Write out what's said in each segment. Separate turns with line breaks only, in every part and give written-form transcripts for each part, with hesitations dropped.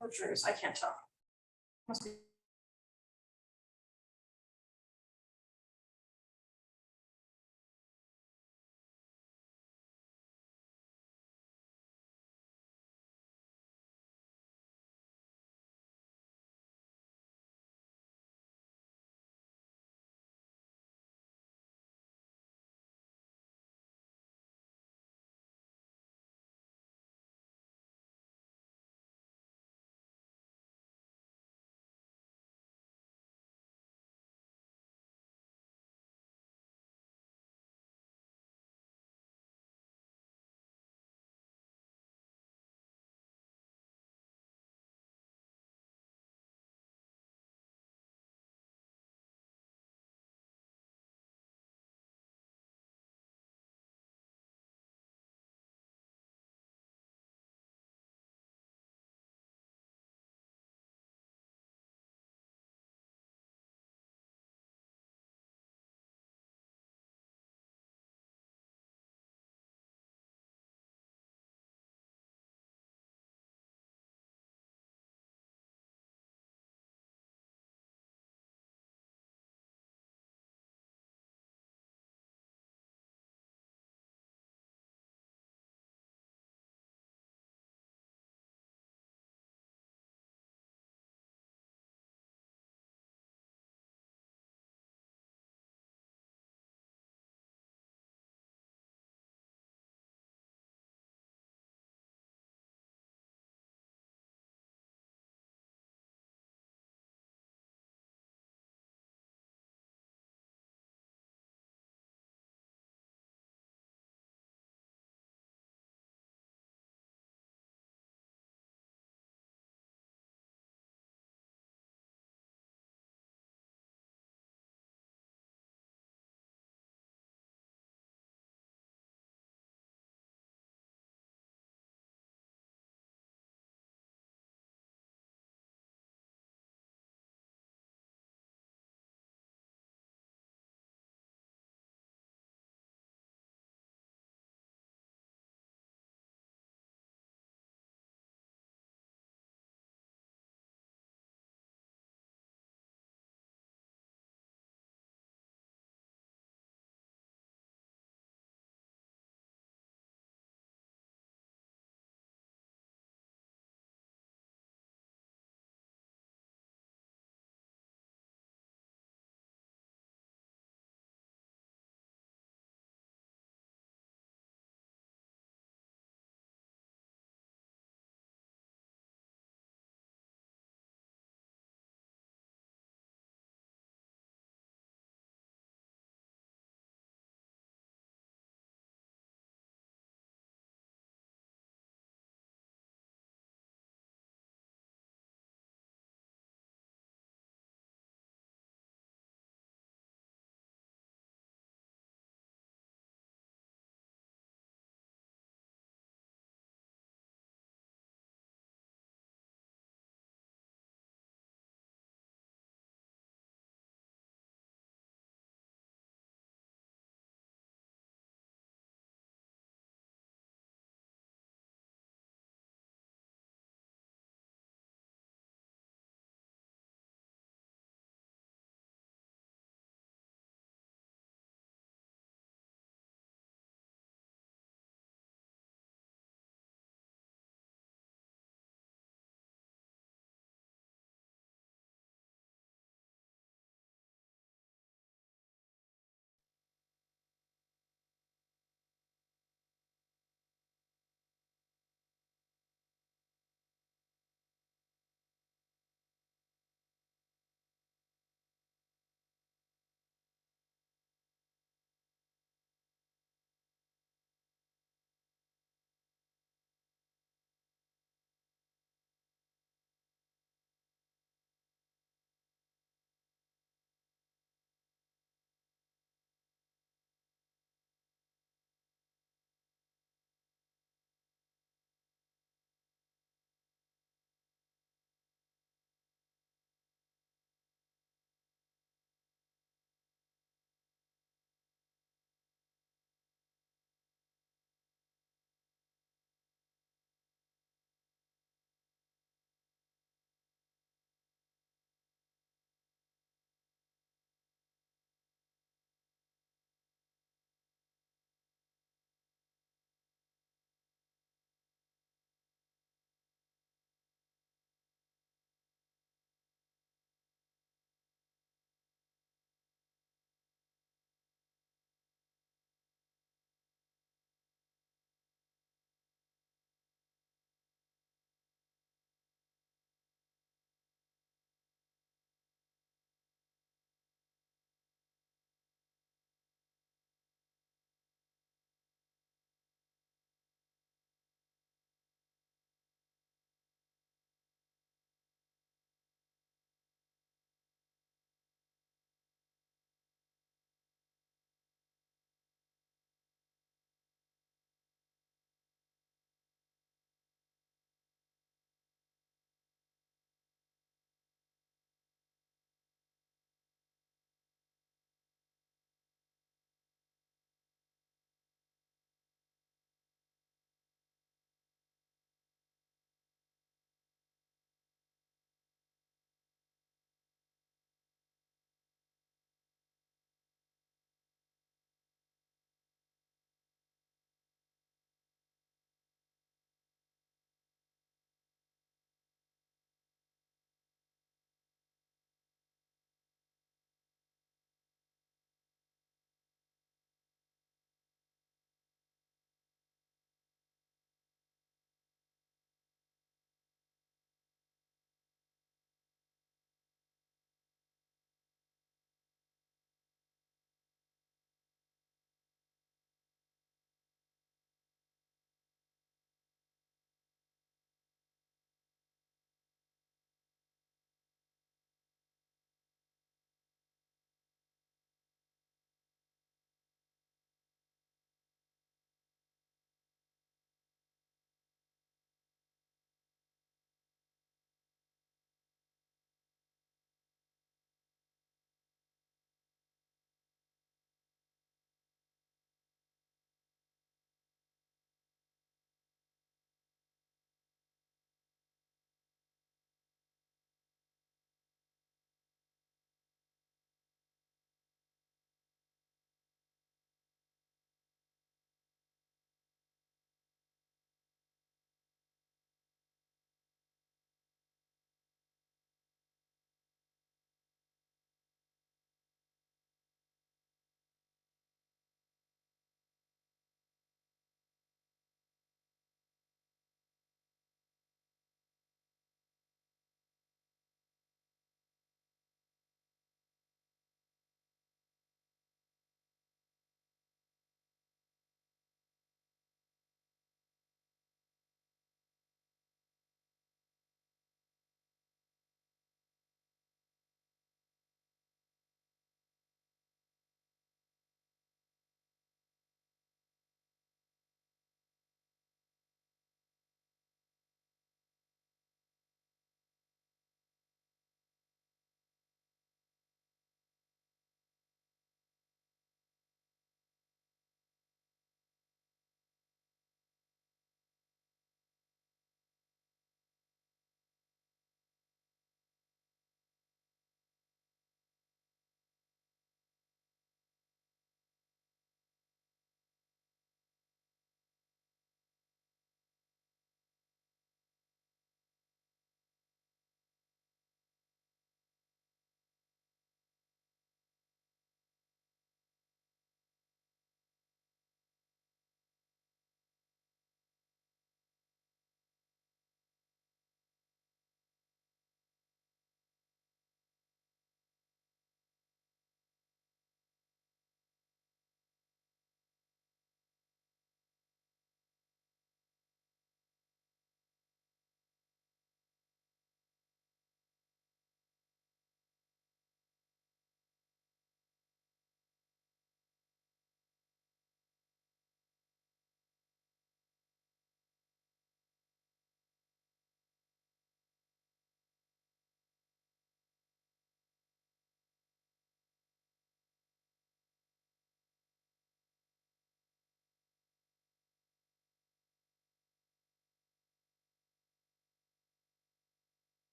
Torturers, I can't tell. Must be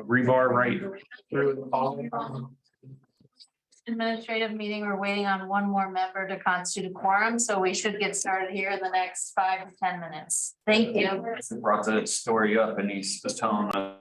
rebar right through the column.
Administrative meeting, we're waiting on one more member to constitute a quorum, so we should get started here in the next 5 to 10 minutes. Thank you.
Brought the story up and he's telling us.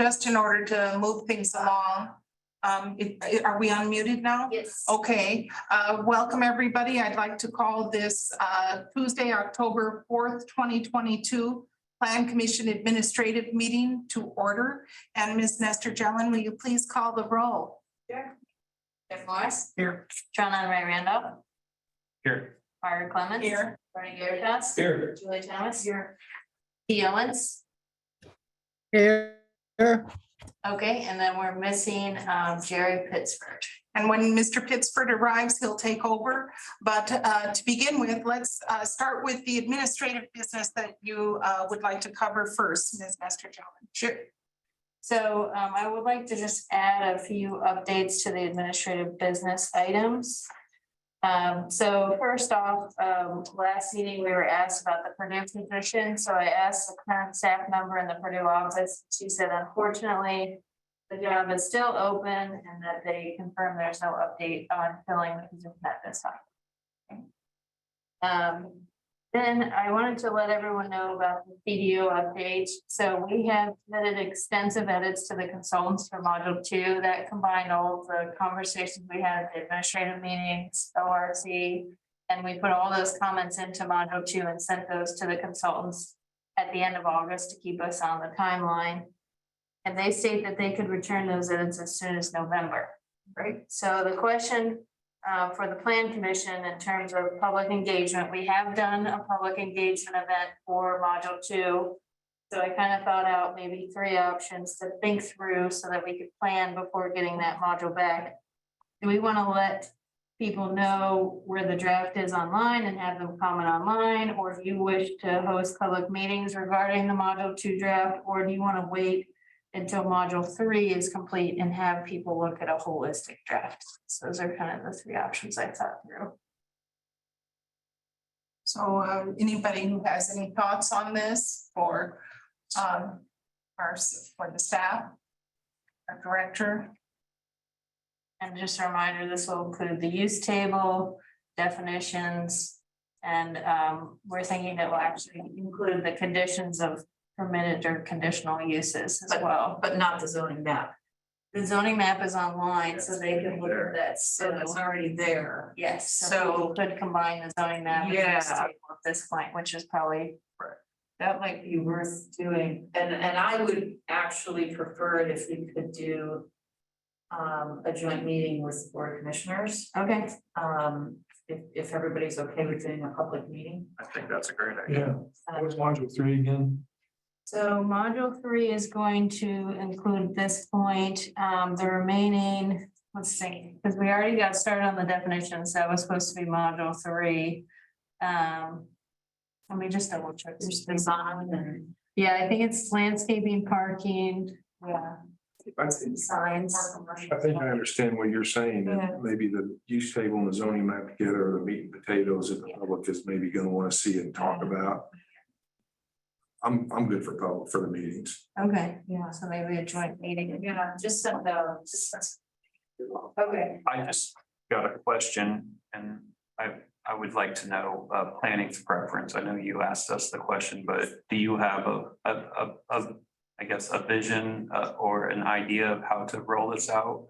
Just in order to move things along, are we unmuted now?
Yes.
Okay, welcome, everybody. I'd like to call this Tuesday, October 4th, 2022 Plan Commission Administrative Meeting to order. And Ms. Nestor Jelen, will you please call the roll?
Jeff Morris,
Here.
John Henry Randolph,
Here.
Margaret Clemens.
Here.
Bernie Garitas.
Here.
Julie Thomas. Here. P Owens.
Here.
Okay, and then we're missing Jerry Pittsford.
And when Mr. Pittsford arrives, he'll take over. But to begin with, let's start with the administrative business that you would like to cover first, Ms. Nestor Jelen.
Sure. So I would like to just add a few updates to the administrative business items. So first off, last meeting, we were asked about the Purdue position. So I asked the current staff member in the Purdue office. She said, unfortunately, the job is still open and that they confirmed there's no update on filling the position at this time. Then I wanted to let everyone know about the PDO update. So we have submitted extensive edits to the consultants for module 2 that combined all of the conversations we had at the administrative meetings, ORC. And we put all those comments into module 2 and sent those to the consultants at the end of August to keep us on the timeline. And they state that they could return those edits as soon as November. Right, so the question for the plan commission in terms of public engagement, we have done a public engagement event for module 2. So I kind of thought out maybe 3 options to think through so that we could plan before getting that module back. Do we want to let people know where the draft is online and have them comment online? Or do you wish to host public meetings regarding the module 2 draft? Or do you want to wait until module 3 is complete and have people look at a holistic draft? So those are kind of the 3 options I thought through.
So anybody who has any thoughts on this for for the staff, our director?
And just a reminder, this will include the use table, definitions, and we're thinking that will actually include the conditions of permitted or conditional uses as well.
But not the zoning map.
The zoning map is online, so they can look at that.
So it's already there.
Yes, so
So-
we could combine the zoning map and
Yeah.
use table at this point, which is probably.
That might be worth doing. And I would actually prefer it if we could do a joint meeting with the board of commissioners.
Okay.
If everybody's okay with doing a public meeting.
I think that's a great idea.
Yeah, what was module 3 again?
So module 3 is going to include this point, the remaining, let's see, because we already got started on the definitions, that was supposed to be module 3. Let me just double check.
There's design and
Yeah, I think it's landscaping, parking, yeah,
I think
signs.
I understand what you're saying,
Yeah.
that maybe the use table and the zoning map together, are the meat and potatoes that the public is maybe gonna wanna see and talk about. I'm good for public, for the meetings.
Okay,
yeah,
so maybe a joint meeting.
yeah, just send the,
Okay.
I just got a question and I would like to know planning's preference. I know you asked us the question, but do you have I guess a vision or an idea of how to roll this out?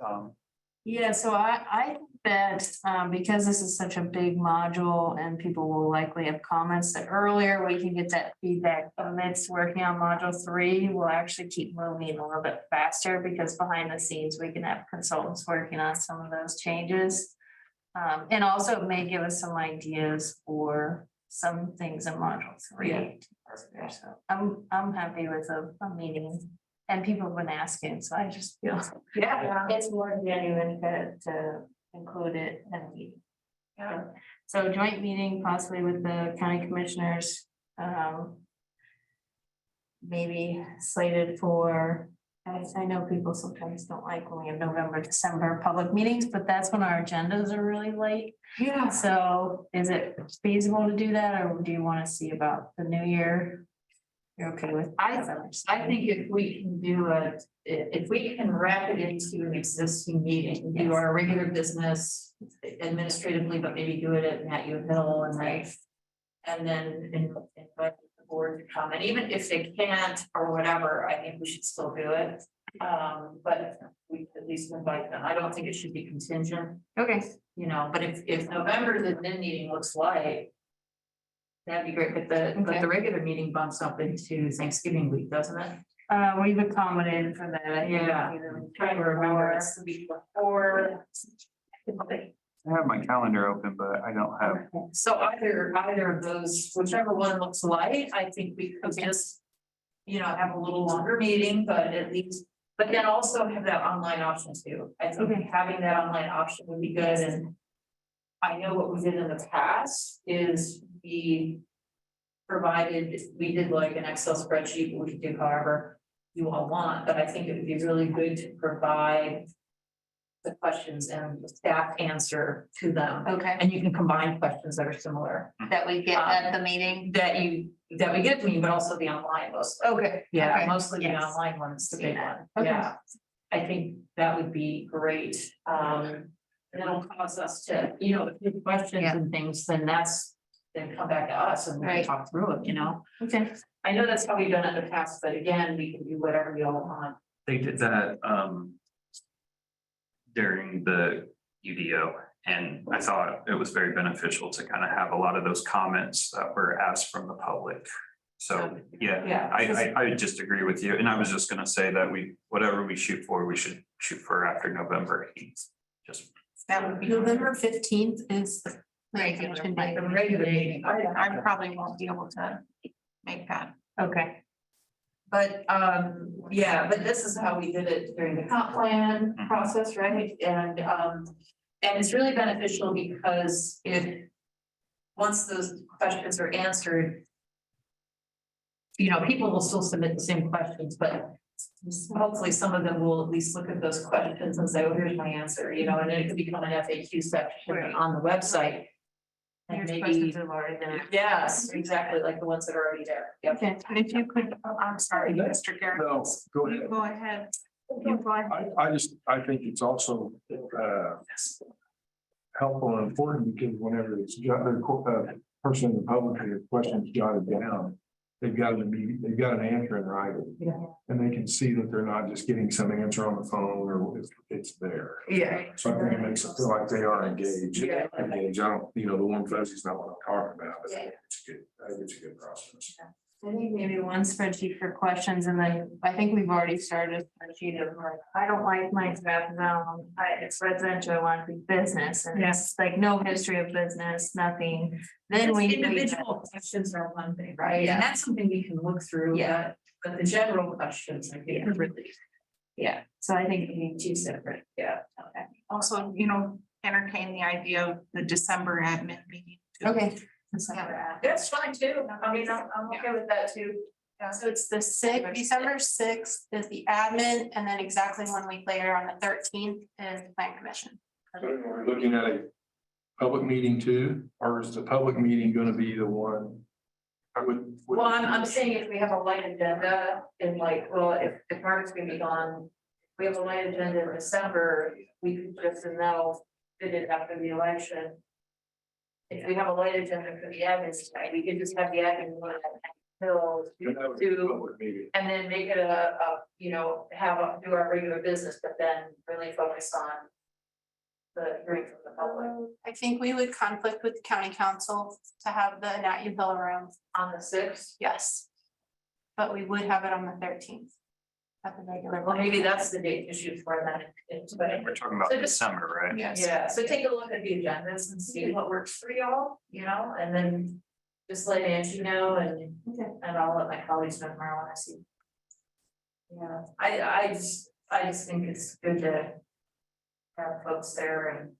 Yeah, so I think that because this is such a big module and people will likely have comments, that earlier we can get that feedback amidst working on module 3, we'll actually keep moving a little bit faster because behind the scenes, we can have consultants working on some of those changes. And also it may give us some ideas for some things in module 3.
Yeah.
So I'm happy with a meeting. And people have been asking, so I just feel
yeah.
it's more genuine to include it in a meeting. So joint meeting possibly with the county commissioners. Maybe slated for, I know people sometimes don't like when we have November, December public meetings, but that's when our agendas are really late.
Yeah.
So is it feasible to do that, or do you want to see about the new year? You're okay with?
I think if we can do it, if we can wrap it into an existing meeting, do our regular business administratively, but maybe do it at Matt U Hill and like. And then invite the board to come, and even if they can't or whatever, I think we should still do it. But we could at least invite them. I don't think it should be contingent,
Okay,
you know, but if November, the then meeting looks like. That'd be great, but
Okay.
the regular meeting bumps up into Thanksgiving week, doesn't it?
we've accommodated for that. I think,
Yeah.
either
Trying to remember, it's the week before.
I have my calendar open, but I don't have.
So either of those, whichever one looks light, I think we could just. You know, have a little longer meeting, but at least, but then also have that online option too. I think
Okay.
having that online option would be good, and. I know what we did in the past is we. We did like an Excel spreadsheet, we could do however you all want, but I think it would be really good to provide. The questions and the staff answer to them,
Okay,
and you can combine questions that are similar.
that we get at the meeting.
That we get to me, but also the online most.
Okay.
Yeah,
okay.
mostly the
Yes.
online one's the
See
big
that.
one,
Okay.
yeah. I think that would be great, and it'll cause us to, you know, if you have questions
Yeah.
and things, then that's then come back to us and we can
Right.
talk through it, you know?
Okay.
I know that's how we've done it in the past, but again, we can do whatever we all want.
They did that during the UDO, and I thought it was very beneficial to kind of have a lot of those comments that were asked from the public. So, yeah,
Yeah.
I just agree with you, and I was just gonna say that whatever we shoot for, we should shoot for after November 8th. Just,
That would be.
November 15th is the.
Regular,
Commission
like
day.
The regular meeting.
I probably won't be able to make that.
Okay,
But, yeah, but this is how we did it during the comp plan process, right? And it's really beneficial because once those questions are answered, you know, people will still submit the same questions, but hopefully some of them will at least look at those questions and say, oh, here's my answer, you know, and it could become an FAQ section on the website. And
here's
maybe,
questions that have already been.
yes, exactly, like the ones that are already there. Yep.
Okay,
And if you could, I'm sorry, Mr. Garrett.
No, go ahead.
You go ahead. You go ahead.
I think it's also helpful and important because whenever it's person in the public, has questions jotted down, they've got an answer in writing.
Yeah.
And they can see that they're not just getting some answer on the phone or it's there.
Yeah.
So I think it makes it feel like they are engaged.
Yeah.
Engaged. I don't, the warm fuzzy's not what I'm talking about, but I
Yeah.
think it's good. I think it's a good process.
I think maybe one spreadsheet for questions and then I think we've already started a spreadsheet of like, I don't like my draft zone. It's residential, I want to be business and it's like no history of business, nothing. Then we.
Individual questions are one thing, right?
Yeah.
And that's something we can look through.
Yeah.
But the general questions, I think, are really,
Yeah, so I think we need two separate.
yeah.
Okay.
Also, entertain the idea of the December admin meeting. too.
Okay.
That's fine too. I mean, I'm okay with that too.
So it's the December 6th is the admin, and then exactly 1 week later on the 13th is the plan commission.
So we're looking at a public meeting too, or is the public meeting gonna be the one?
Well, I'm saying if we have a light agenda and like, well, if Mark's gonna be gone, we have a light agenda in December, we could just now fit it after the election. If we have a light agenda for the admin side, we could just have the admin one until do, and then make it do our regular business, but then really focus on the hearing from the public
I think we would conflict with the county council to have the Nat U Hill around,
on the sixth.
yes. But we would have it on the 13th. At the regular.
Well, maybe that's the date issue for that.
we're talking about
So just-
December, right?
Yes.
Yeah, so take a look at the agendas and see what works for y'all, and then just let Angie know and I'll let my colleagues know tomorrow when I see. Yeah, I just think it's good to have folks there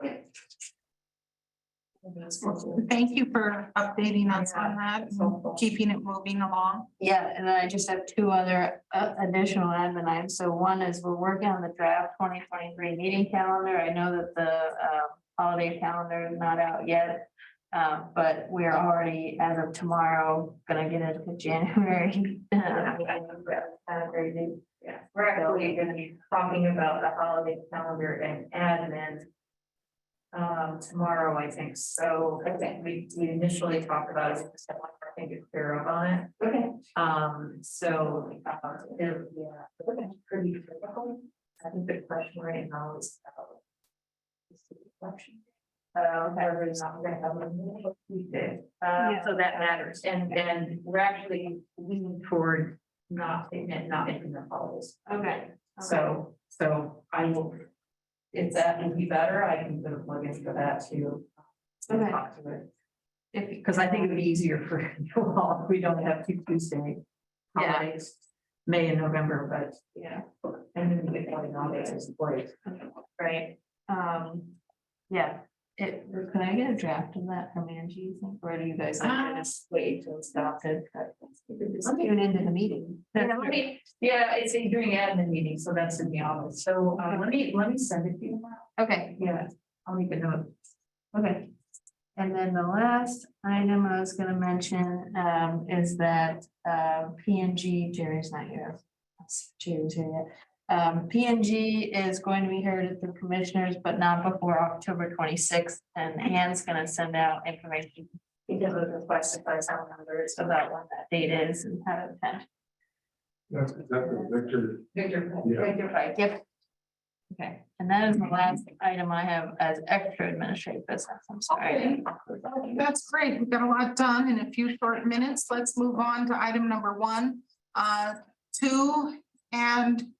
and.
Thank you for updating us on that, and keeping it moving along.
Yeah, and then I just have two other additional admin items. So one is we're working on the draft 2023 meeting calendar. I know that the holiday calendar is not out yet. But we're already, as of tomorrow, gonna get into January. Kind of crazy.
Yeah, we're actually gonna be talking about the holiday calendar and admin. Tomorrow, I think, so I think we initially talked about it, because I think it's clear up on it. Okay. So, pretty critical. I think the question right now is the election. Everybody's not gonna have a Tuesday, so that matters, and we're actually leaning toward not making the holidays.
Okay.
So I will, if that would be better, I can put a plug in for that too.
Okay.
Talk to it. Because I think it'd be easier for you all if we don't have two Tuesday holidays, May and November, but
Yeah.
and then we get one holidays as well.
Right, yeah, can I get a draft of that from Angie, you think, or do you guys like to just wait till it's adopted? Let's tune into the meeting.
Yeah, it's a during admin meeting, so that's in the office, so let me send it to you now.
Okay,
Yeah, I'll make a note.
okay. And then the last item I was gonna mention, is that, PNG, Jerry's not here. Jerry's here yet. PNG is going to be heard at the commissioners, but not before October 26th, and Ann's gonna send out information because it was requested by some members about when that date is and how to attend.
That's Victor.
Victor.
Yeah.
Victor Pike, yep. Okay, and that is the last item I have as extra administrative business, I'm sorry.
That's great. We've got a lot done in a few short minutes. Let's move on to item number 1, 2, and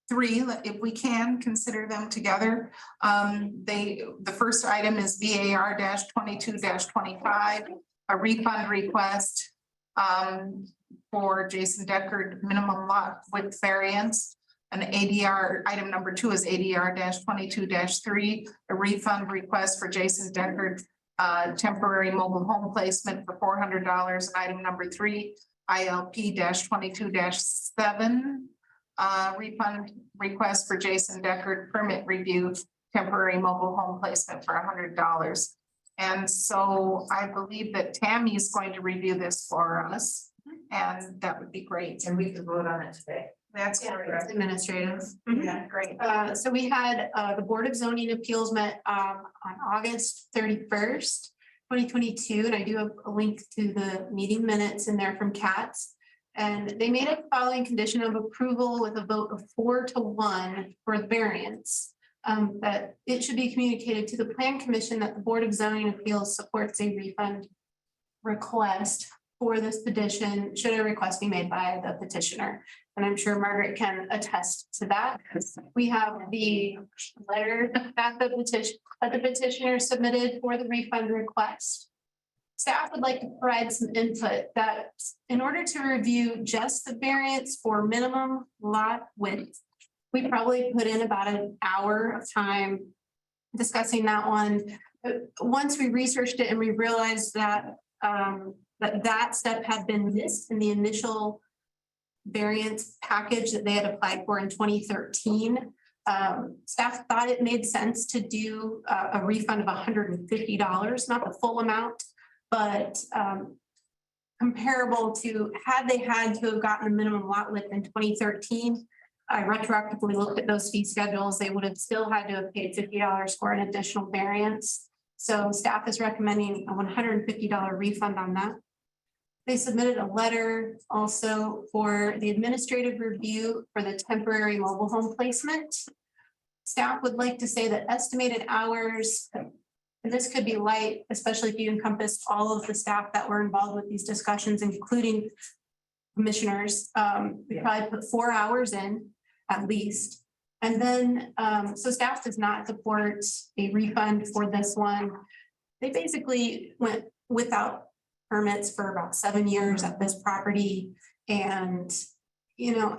3, if we can consider them together. The first item is VAR 22-25, a refund request for Jason Deckard minimum lot width variance. An ADR, item number 2 is ADR 22-3, a refund request for Jason Deckard temporary mobile home placement for $400. And item number 3, ILP 22-7, refund request for Jason Deckard permit review, temporary mobile home placement for $100. And so I believe that Tammy is going to review this for us, and that would be great.
And we could vote on it today.
That's correct.
Administrative.
Yeah, great.
So we had, the Board of Zoning Appeals met, on August 31st, 2022, and I do have a link to the meeting minutes in there from Katz. And they made a following condition of approval with a vote of 4-1 for the variance. That it should be communicated to the Plan Commission that the Board of Zoning Appeals supports a refund request for this petition, should a request be made by the petitioner. And I'm sure Margaret can attest to that. We have the letter that the petitioner submitted for the refund request. Staff would like to provide some input that in order to review just the variance for minimum lot width, we probably put in about an hour of time discussing that one. Once we researched it and we realized that that step had been missed in the initial variance package that they had applied for in 2013. Staff thought it made sense to do a refund of $150, not the full amount, but comparable to had they had to have gotten a minimum lot width in 2013. I retroactively looked at those fee schedules. They would have still had to have paid $50 for an additional variance. So staff is recommending a $150 refund on that. They submitted a letter also for the administrative review for the temporary mobile home placement. Staff would like to say that estimated hours, and this could be light, especially if you encompass all of the staff that were involved with these discussions, including commissioners. We probably put 4 hours in at least. And then, so staff does not support a refund for this one. They basically went without permits for about 7 years at this property. And, you know,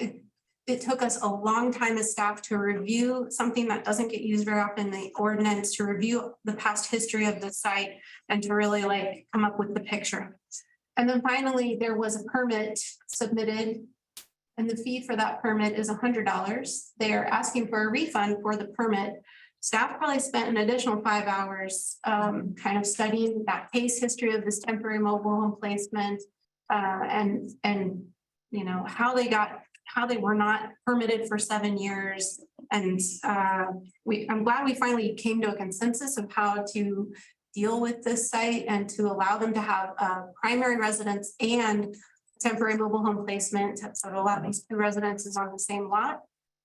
it took us a long time as staff to review something that doesn't get used very often in the ordinance, to review the past history of the site and to really like come up with the picture. And then finally, there was a permit submitted and the fee for that permit is $100. They are asking for a refund for the permit. Staff probably spent an additional 5 hours kind of studying that case history of this temporary mobile home placement and you know how they were not permitted for 7 years. And I'm glad we finally came to a consensus of how to deal with this site and to allow them to have primary residence and temporary mobile home placement. So to allow these 2 residences on the same lot.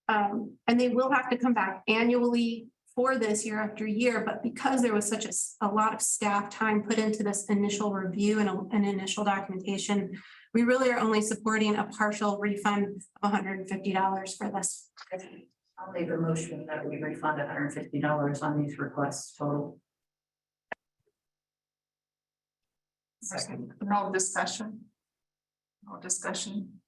And they will have to come back annually for this year after year, but because there was such a lot of staff time put into this initial review and an initial documentation, we really are only supporting a partial refund of $150 for this.
I'll make a motion that we refund $150 on these requests total.
Second. No discussion. No discussion.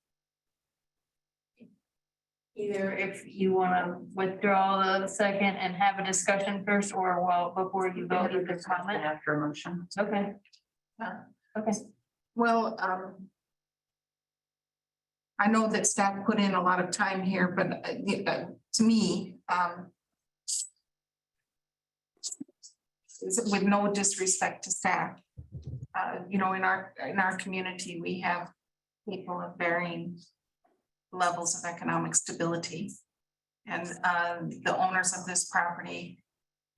Either if you want to withdraw the second and have a discussion first, or well, before you vote, you can comment.
After a motion.
Okay. Okay.
Well, I know that staff put in a lot of time here, but to me, with no disrespect to staff, you know, in our community, we have people of varying levels of economic stability. And the owners of this property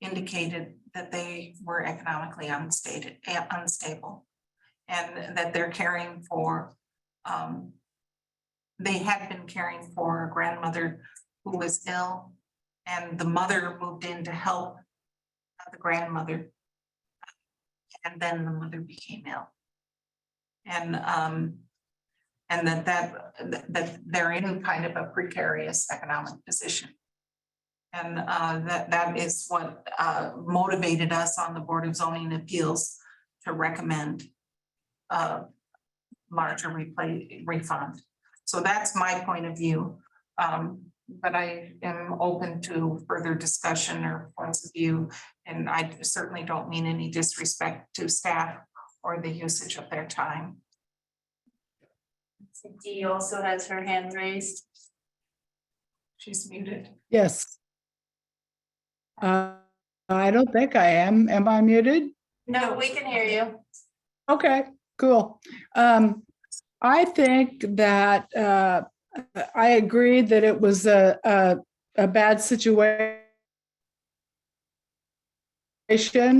indicated that they were economically unstable. And that they're caring for, they had been caring for a grandmother who was ill. And the mother moved in to help the grandmother. And then the mother became ill. And that they're in kind of a precarious economic position. And that is what motivated us on the Board of Zoning Appeals to recommend larger refund. So that's my point of view. But I am open to further discussion or points of view. And I certainly don't mean any disrespect to staff or the usage of their time.
Dee also has her hand raised.
She's muted.
Yes. I don't think I am. Am I muted?
No, we can hear you.
Okay, cool. I think that I agree that it was a bad situation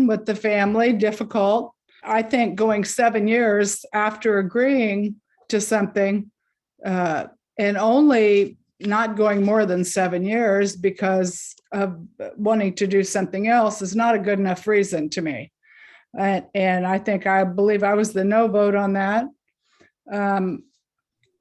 with the family, difficult. I think going 7 years after agreeing to something and only not going more than 7 years because of wanting to do something else is not a good enough reason to me. And I believe I was the no vote on that.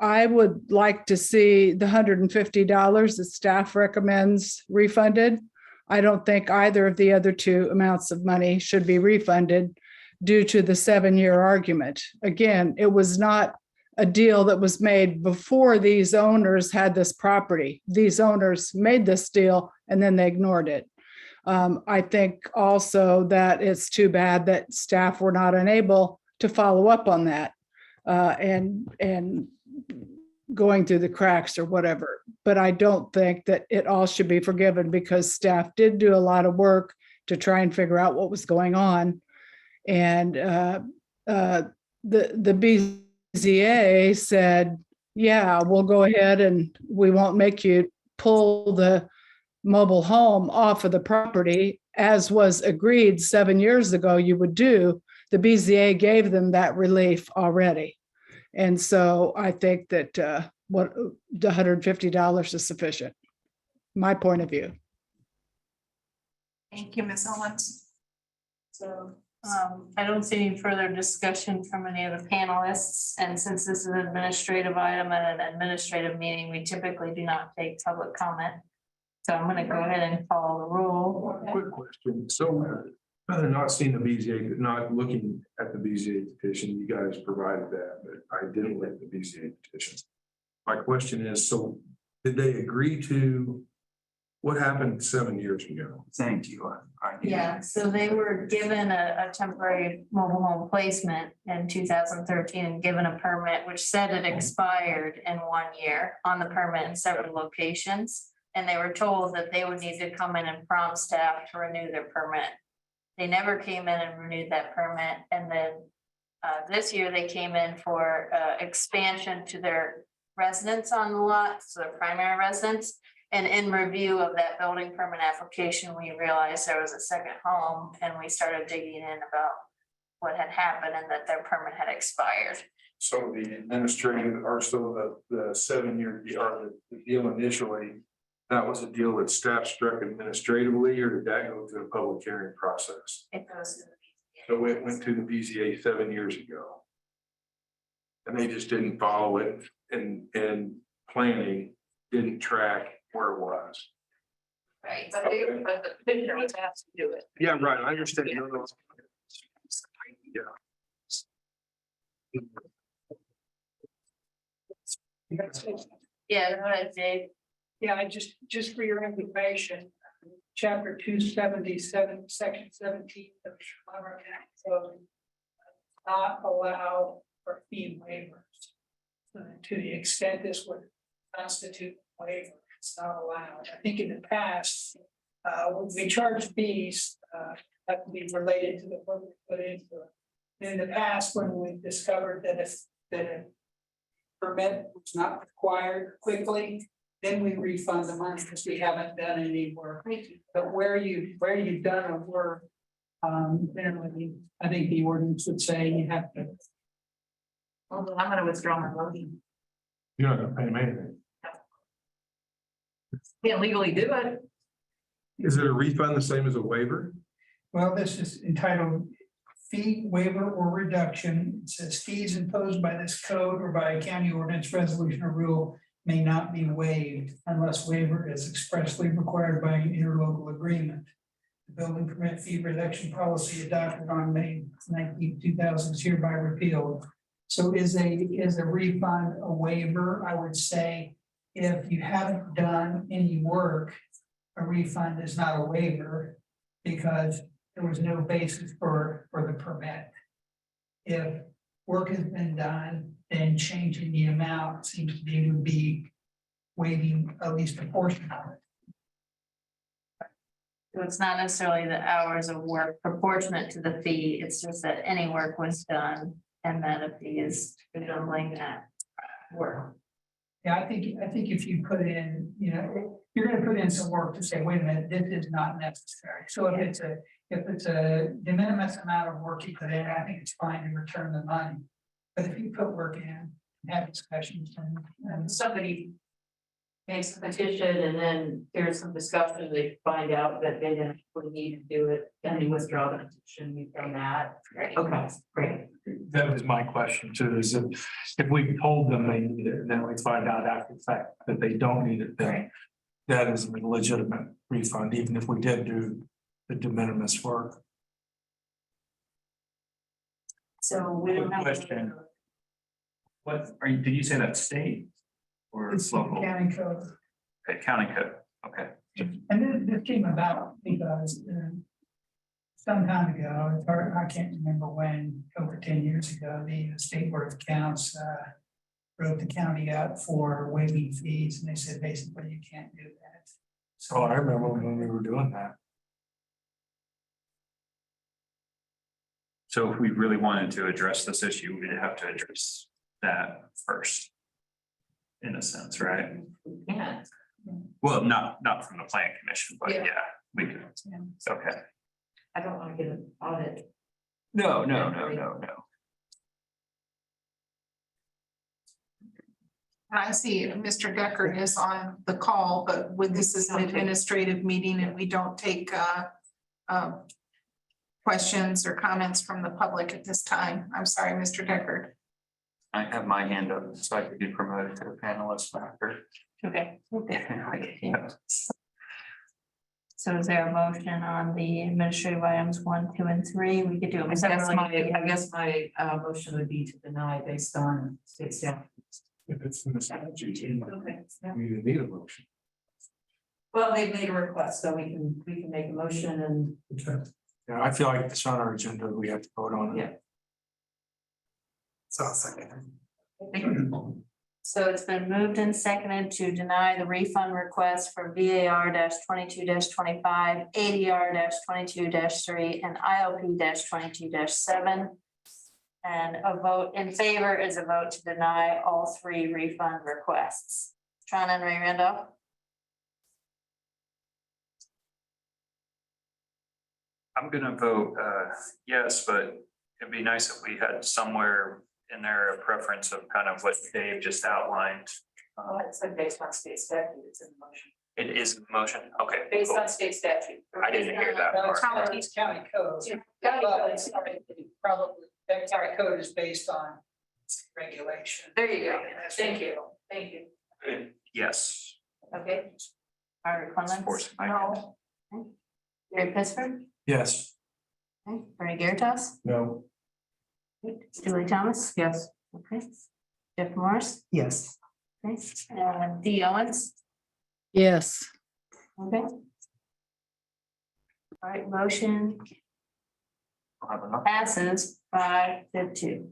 I would like to see the $150 that staff recommends refunded. I don't think either of the other two amounts of money should be refunded due to the 7-year argument. Again, it was not a deal that was made before these owners had this property. These owners made this deal and then they ignored it. I think also that it's too bad that staff were not unable to follow up on that and going through the cracks or whatever. But I don't think that it all should be forgiven because staff did do a lot of work to try and figure out what was going on. And the BZA said, yeah, we'll go ahead and we won't make you pull the mobile home off of the property, as was agreed 7 years ago you would do. The BZA gave them that relief already. And so I think that what the $150 is sufficient, my point of view.
Thank you, Ms. Owens.
So I don't see any further discussion from any of the panelists. And since this is an administrative item at an administrative meeting, we typically do not take public comment. So I'm going to go ahead and follow the rule.
Quick question. So not seeing the BZA, not looking at the BZA petition, you guys provided that, but I didn't look at the BZA petition. My question is, so did they agree to what happened 7 years ago?
Thank you.
Yeah, so they were given a temporary mobile home placement in 2013 and given a permit which said it expired in 1 year on the permit in several locations. And they were told that they would need to come in and prompt staff to renew their permit. They never came in and renewed that permit. And then this year they came in for expansion to their residents on the lot, so their primary residents. And in review of that building permit application, we realized there was a second home and we started digging in about what had happened and that their permit had expired.
So the administrative, or so the 7 year, or the deal initially, that was a deal that staff struck administratively, or did that go through a public hearing process?
It goes to the BZA.
So it went to the BZA 7 years ago. And they just didn't follow it and planning didn't track where it was.
Right, but the petitioner was asked to do it.
Yeah, right. I understand. No, no.
Yeah, go ahead, Dave.
Yeah, just for your information, chapter 277, section 17 of the Monroe County Code does not allow for fee waivers. To the extent this would constitute a waiver, it's not allowed. I think in the past, when we charge fees, that can be related to the work we put into it. In the past, when we discovered that if a permit was not required quickly, then we refund the money because we haven't done any work. But where you've done a work, generally, I think the ordinance would say you have to.
Well, then I'm gonna withdraw my motion.
You're not gonna pay them anything.
Can't legally do it.
Is it a refund the same as a waiver?
Well, this is entitled fee waiver or reduction. It says fees imposed by this code or by a county ordinance resolution or rule may not be waived unless waiver is expressly required by an interlocal agreement. The building permit fee reduction policy adopted on May 19, 2000 is hereby repealed. So is a refund a waiver? I would say if you haven't done any work, a refund is not a waiver because there was no basis for the permit. If work has been done, then changing the amount seems to me would be waiving at least a portion of it.
So it's not necessarily the hours of work proportionate to the fee, it's just that any work was done and that a fee is resembling that work.
Yeah, I think if you put in, you're gonna put in some work to say, wait a minute, this is not necessary. So if it's a de minimis amount of work you put in, I think it's fine to return the money. But if you put work in, have discussions and
Somebody makes a petition and then there's some discussion, they find out that they didn't really need to do it, then they withdraw the petition, you've done that. Okay, great.
That was my question too, is if we told them they need it, and then we find out after the fact that they don't need it, then that is a legitimate refund, even if we did do the de minimis work.
So we don't
Quick
have.
question. What are you, did you say that state or
it's the
local?
county code.
Okay, county code, okay.
And this came about because some time ago, it's hard, I can't remember when, over 10 years ago, the state board of accounts wrote the county up for waiving fees, and they said basically you can't do that.
So I remember when we were doing that.
So if we really wanted to address this issue, we'd have to address that first. In a sense, right?
Yeah.
Well, not from the plan commission, but
Yeah.
yeah, we could, okay.
I don't want to get an audit.
No.
I see Mr. Decker is on the call, but with this is an administrative meeting and we don't take questions or comments from the public at this time. I'm sorry, Mr. Decker.
I have my hand up, so I could be promoted to the panelist after.
Okay.
Yeah.
So is there a motion on the administrative items 1, 2, and 3? We could do them separately.
I guess my motion would be to deny based on state statute.
If it's in the statute, you
Okay.
need a motion.
Well, they've made a request, so we can make a motion and
Okay.
Yeah, I feel like it's on our agenda, we have to vote on it.
Yeah.
So I'll second.
So it's been moved and seconded to deny the refund request for VAR 22-25, ADR 22-3, and ILP 22-7. And a vote in favor is a vote to deny all 3 refund requests. Tron and Ray Randolph?
I'm gonna vote yes, but it'd be nice if we had somewhere in there a preference of kind of what Dave just outlined.
it's like based on state statute, it's in the motion.
It is a motion, okay.
Based
cool.
on state statute.
I didn't hear that
That's
part.
county code.
County
Well,
code, sorry.
Probably, that county code is based on regulation.
There you go. Thank you. Thank you.
Yes.
Okay.
Art Clements?
Force my hand.
Gary Pittsburgh?
Yes.
Okay. Bernie Garitas?
No.
Julie Thomas?
Yes.
Okay. Jeff Morris?
Yes.
Okay. Dee Owens?
Yes.
Okay. All right, motion
I'll have enough.
passes 5-2.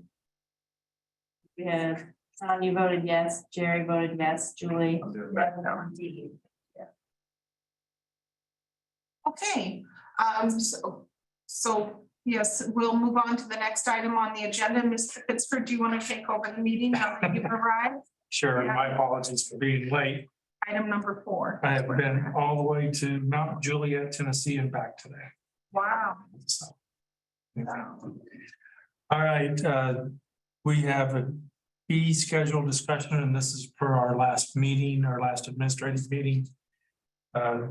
We have, Tom, you voted yes, Jerry voted yes, Julie.
I'll do it back now.
Dee.
Okay, so yes, we'll move on to the next item on the agenda. Mr. Pittsford, do you want to take over the meeting now that you've arrived?
Sure, and my apologies for being late.
Item number 4.
I have been all the way to Mount Juliet, Tennessee and back today.
Wow.
So, yeah. All right, we have a fee schedule discussion, and this is per our last meeting, our last administrative meeting.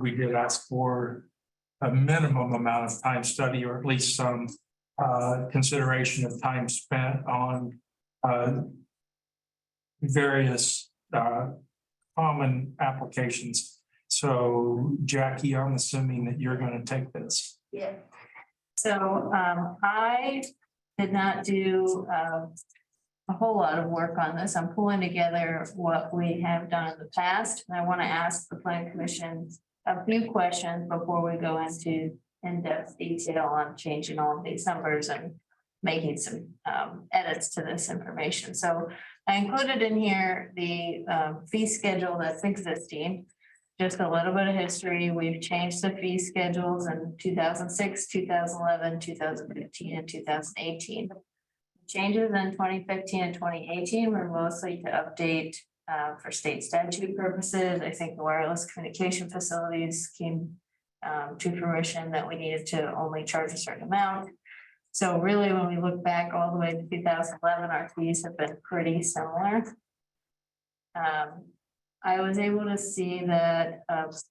We did ask for a minimum amount of time study, or at least some consideration of time spent on various common applications. So Jackie, I'm assuming that you're going to take this.
Yeah. So I did not do a whole lot of work on this. I'm pulling together what we have done in the past. And I want to ask the Plan Commission a few questions before we go into in-depth detail on changing all of these numbers and making some edits to this information. So I included in here the fee schedule that's existing. Just a little bit of history. We've changed the fee schedules in 2006, 2011, 2015, and 2018. Changes in 2015 and 2018 were mostly to update for state statute purposes. I think the wireless communication facilities came to fruition that we needed to only charge a certain amount. So really, when we look back all the way to 2011, our fees have been pretty similar. I was able to see that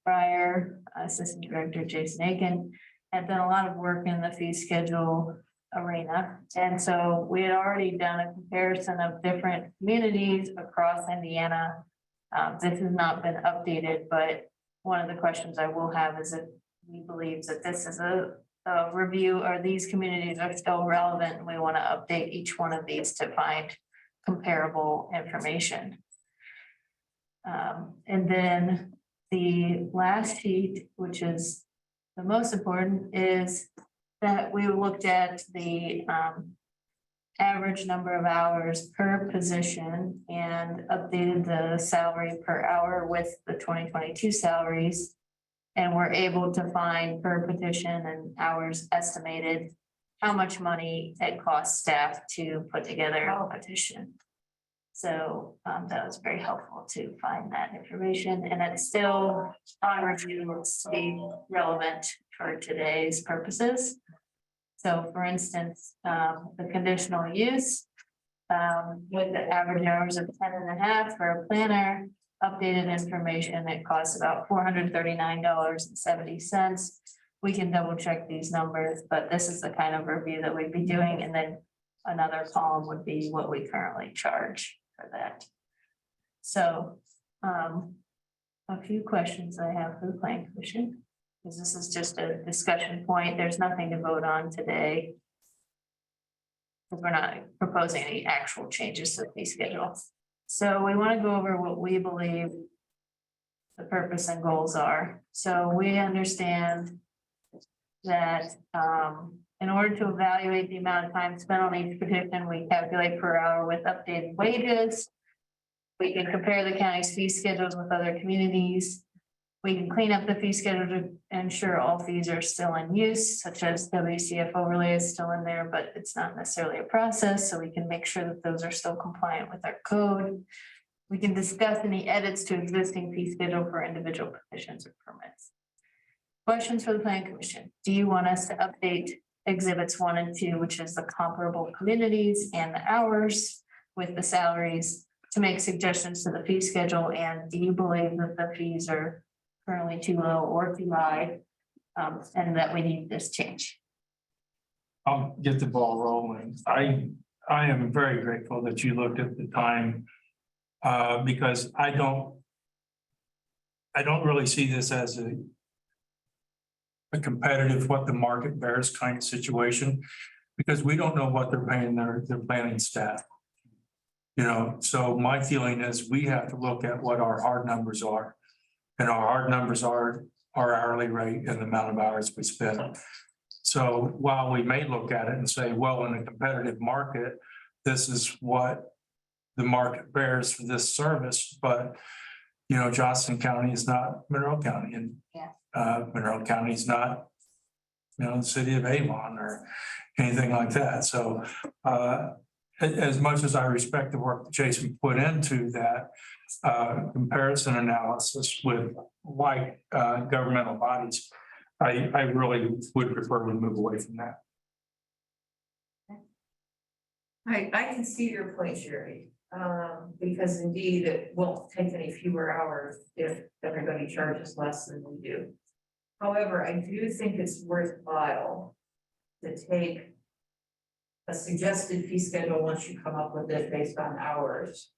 prior Assistant Director Jason Aiken had done a lot of work in the fee schedule arena. And so we had already done a comparison of different communities across Indiana. This has not been updated, but one of the questions I will have is if we believe that this is a review, or these communities are still relevant, and we want to update each one of these to find comparable information. And then the last sheet, which is the most important, is that we looked at the average number of hours per position and updated the salary per hour with the 2022 salaries. And we're able to find per petition and hours estimated how much money it costs staff to put together a petition. So that was very helpful to find that information, and it's still on review, looks to be relevant for today's purposes. So for instance, the conditional use with the average hours of 10.5 for a planner, updated information, it costs about $439.70. We can double check these numbers, but this is the kind of review that we'd be doing. And then another column would be what we currently charge for that. So a few questions I have for the Plan Commission, because this is just a discussion point. There's nothing to vote on today, because we're not proposing any actual changes to the fee schedule. So we want to go over what we believe the purpose and goals are. So we understand that in order to evaluate the amount of time spent on each petition, we calculate per hour with updated wages. We can compare the county's fee schedules with other communities. We can clean up the fee schedule to ensure all fees are still in use, such as WCF overlay is still in there, but it's not necessarily a process. So we can make sure that those are still compliant with our code. We can discuss any edits to existing fee schedule for individual petitions or permits. Questions for the Plan Commission. Do you want us to update exhibits 1 and 2, which is the comparable communities and the hours with the salaries, to make suggestions to the fee schedule? And do you believe that the fees are currently too low or too high, and that we need this change?
I'll get the ball rolling. I am very grateful that you looked at the time, because I don't really see this as a competitive, what the market bears kind of situation, because we don't know what they're paying their planning staff. You know, so my feeling is we have to look at what our hard numbers are. And our hard numbers are our hourly rate and the amount of hours we spend. So while we may look at it and say, well, in a competitive market, this is what the market bears for this service, but you know, Johnson County is not Monroe County, and Monroe County is not, you know, the city of Avon or anything like that. So as much as I respect the work that Jason put into that, comparison analysis with like governmental bodies, I really would prefer to move away from that.
I can see your point, Sherry, because indeed it won't take any fewer hours if everybody charges less than we do. However, I do think it's worthwhile to take a suggested fee schedule once you come up with it based on hours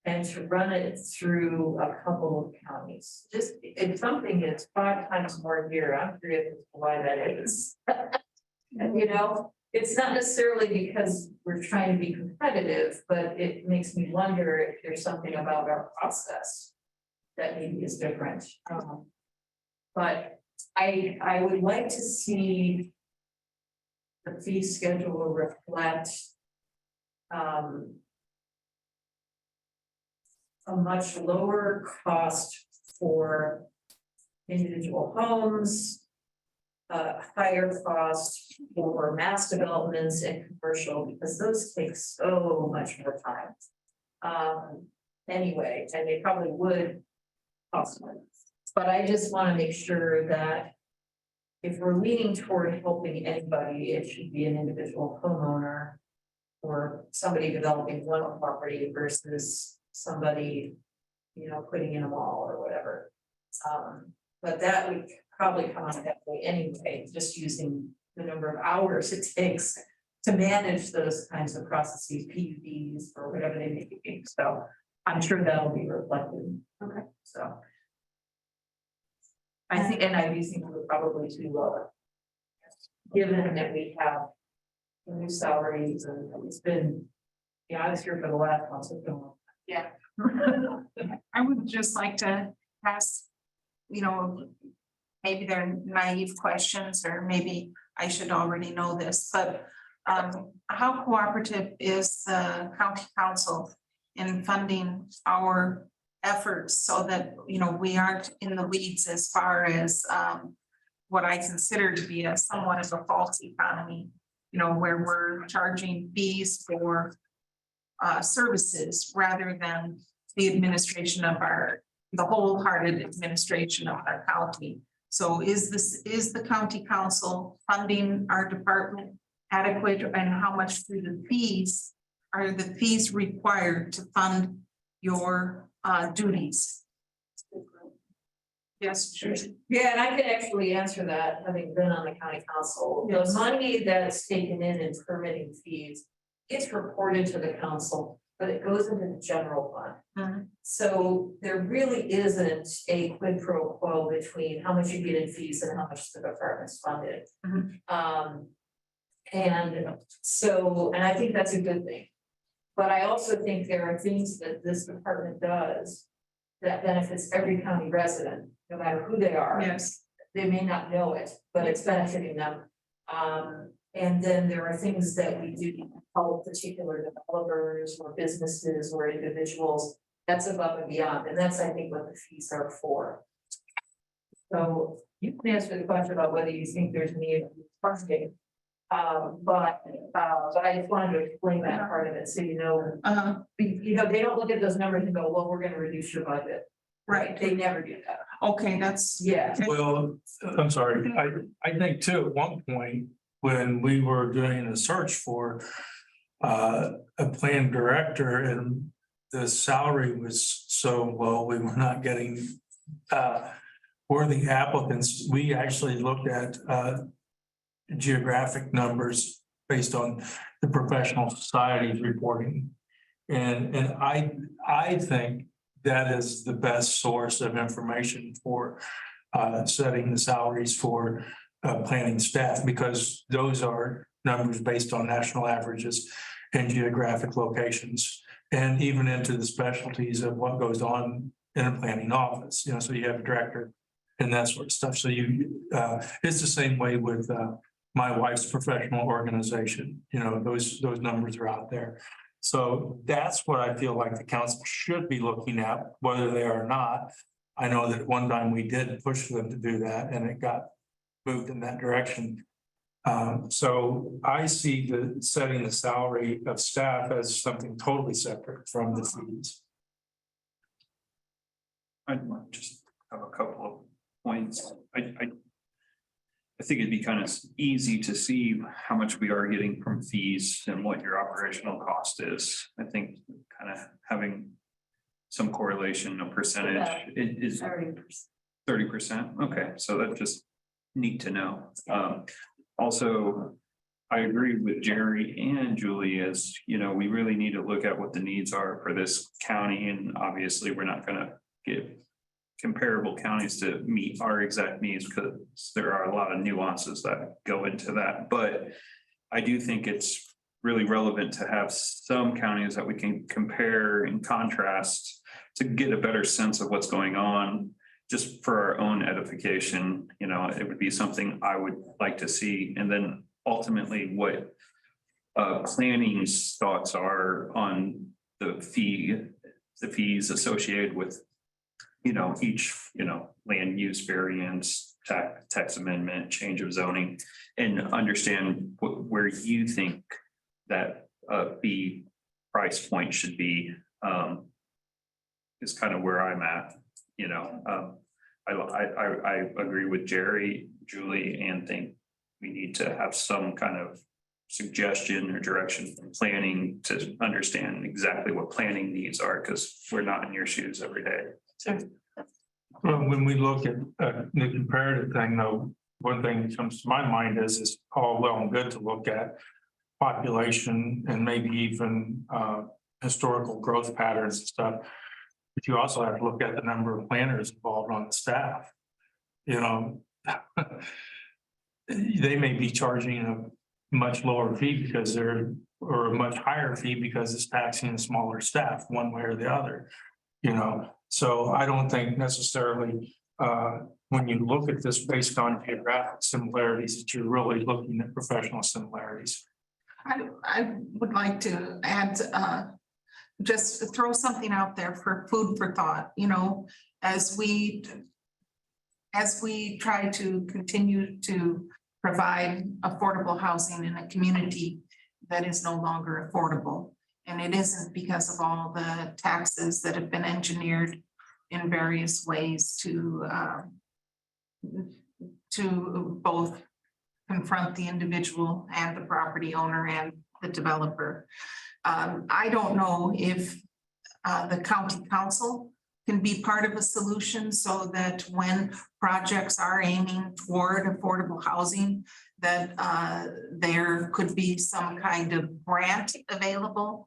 and to run it through a couple of counties. Just if something is 5 times more a year, I'm curious as to why that is. And you know, it's not necessarily because we're trying to be competitive, but it makes me wonder if there's something about our process that maybe is different. But I would like to see the fee schedule reflect a much lower cost for individual homes, higher cost for mass developments and commercial, because those take so much more time. Anyway, and they probably would cost more. But I just want to make sure that if we're leaning toward helping anybody, it should be an individual homeowner or somebody developing one property versus somebody, you know, putting in a mall or whatever. But that would probably come out that way anyway, just using the number of hours it takes to manage those kinds of processes, PUDs or whatever they may be. So I'm sure that'll be reflected. Okay. So I think, and I do think we're probably too low. Given that we have new salaries and it's been, I was here for the last one, so it's been a long time.
Yeah. I would just like to ask, you know, maybe they're naive questions, or maybe I should already know this, but how cooperative is the county council in funding our efforts so that, you know, we aren't in the weeds as far as what I consider to be a somewhat of a false economy, you know, where we're charging fees for services rather than the administration of the wholehearted administration of our county. So is the county council funding our department adequate, and how much through the fees are the fees required to fund your duties? Yes, sure.
Yeah, and I could actually answer that, having been on the county council. The money that's taken in permitting fees gets reported to the council, but it goes into the general fund. So there really isn't a quid pro quo between how much you get in fees and how much the department's funded. And so, and I think that's a good thing. But I also think there are things that this department does that benefits every county resident, no matter who they are.
Yes.
They may not know it, but it's benefiting them. And then there are things that we do to help particular developers or businesses or individuals. That's above and beyond, and that's, I think, what the fees are for. So you can answer the question about whether you think there's need for funding. But I just wanted to explain that part of it, so you know, they don't look at those numbers and go, well, we're gonna reduce your budget.
Right.
They never do that.
Okay, that's.
Yeah.
Well, I'm sorry, I think too, at one point, when we were doing a search for a plan director and the salary was so low, we were not getting worthy applicants. We actually looked at geographic numbers based on the professional societies reporting. And I think that is the best source of information for setting the salaries for planning staff, because those are numbers based on national averages and geographic locations, and even into the specialties of what goes on in a planning office. You know, so you have a director and that sort of stuff. So it's the same way with my wife's professional organization. You know, those numbers are out there. So that's what I feel like the council should be looking at, whether they are or not. I know that at one time we did push them to do that, and it got moved in that direction. So I see the setting the salary of staff as something totally separate from the fees.
I just have a couple of points. I think it'd be kind of easy to see how much we are getting from fees and what your operational cost is. I think kind of having some correlation, a percentage is
30%.
30%. Okay, so that's just neat to know. Also, I agree with Jerry and Julie as, you know, we really need to look at what the needs are for this county. And obviously, we're not gonna get comparable counties to meet our exact needs because there are a lot of nuances that go into that. But I do think it's really relevant to have some counties that we can compare and contrast to get a better sense of what's going on, just for our own edification. You know, it would be something I would like to see. And then ultimately what planning's thoughts are on the fees associated with, you know, each, you know, land use variance, tax amendment, change of zoning, and understand where you think that fee price point should be, is kind of where I'm at, you know. I agree with Jerry, Julie, and think we need to have some kind of suggestion or direction from planning to understand exactly what planning needs are, because we're not in your shoes every day.
Well, when we look at the comparative thing, though, one thing that comes to my mind is it's all well and good to look at population and maybe even historical growth patterns and stuff. But you also have to look at the number of planners involved on the staff. You know, they may be charging a much lower fee because or a much higher fee because it's taxing a smaller staff one way or the other. You know, so I don't think necessarily when you look at this based on geographic similarities that you're really looking at professional similarities.
I would like to add, just throw something out there for food for thought, you know, as we try to continue to provide affordable housing in a community that is no longer affordable. And it isn't because of all the taxes that have been engineered in various ways to both confront the individual and the property owner and the developer. I don't know if the county council can be part of a solution so that when projects are aiming toward affordable housing, that there could be some kind of grant available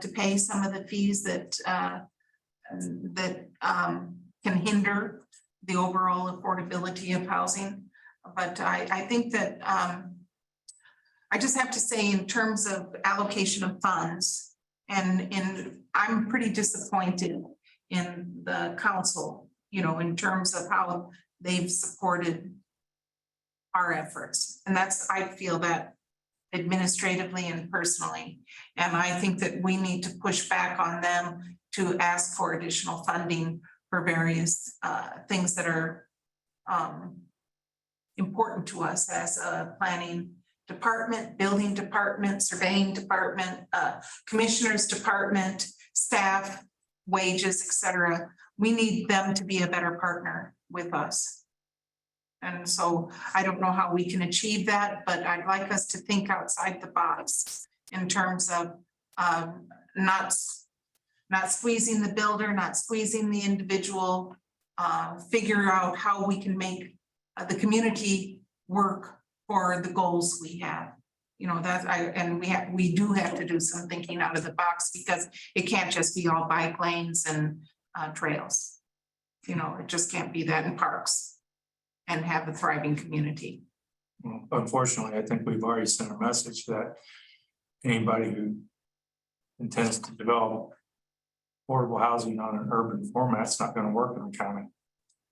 to pay some of the fees that can hinder the overall affordability of housing. But I think that I just have to say, in terms of allocation of funds, and I'm pretty disappointed in the council, you know, in terms of how they've supported our efforts. And I feel that administratively and personally. And I think that we need to push back on them to ask for additional funding for various things that are important to us as a planning department, building department, surveying department, commissioners department, staff, wages, etc. We need them to be a better partner with us. And so I don't know how we can achieve that, but I'd like us to think outside the box in terms of not squeezing the builder, not squeezing the individual, figure out how we can make the community work for the goals we have. You know, we do have to do some thinking out of the box, because it can't just be all bike lanes and trails. You know, it just can't be that in parks and have a thriving community.
Well, unfortunately, I think we've already sent a message that anybody who intends to develop affordable housing on an urban format's not going to work in the county.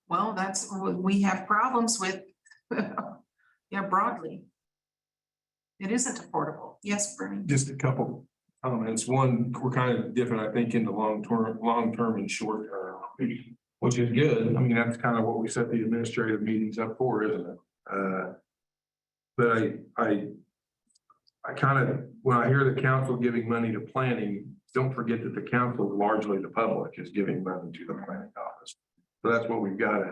Well, that's what we have problems with. Yeah, broadly. It isn't affordable. Yes, Bernie.
Just a couple comments. One, we're kind of different, I think, in the long term and short term, which is good. I mean, that's kind of what we set the administrative meetings up for, isn't it? But I kind of, when I hear the council giving money to planning, don't forget that the council, largely the public, is giving money to the planning office. So that's what we've got.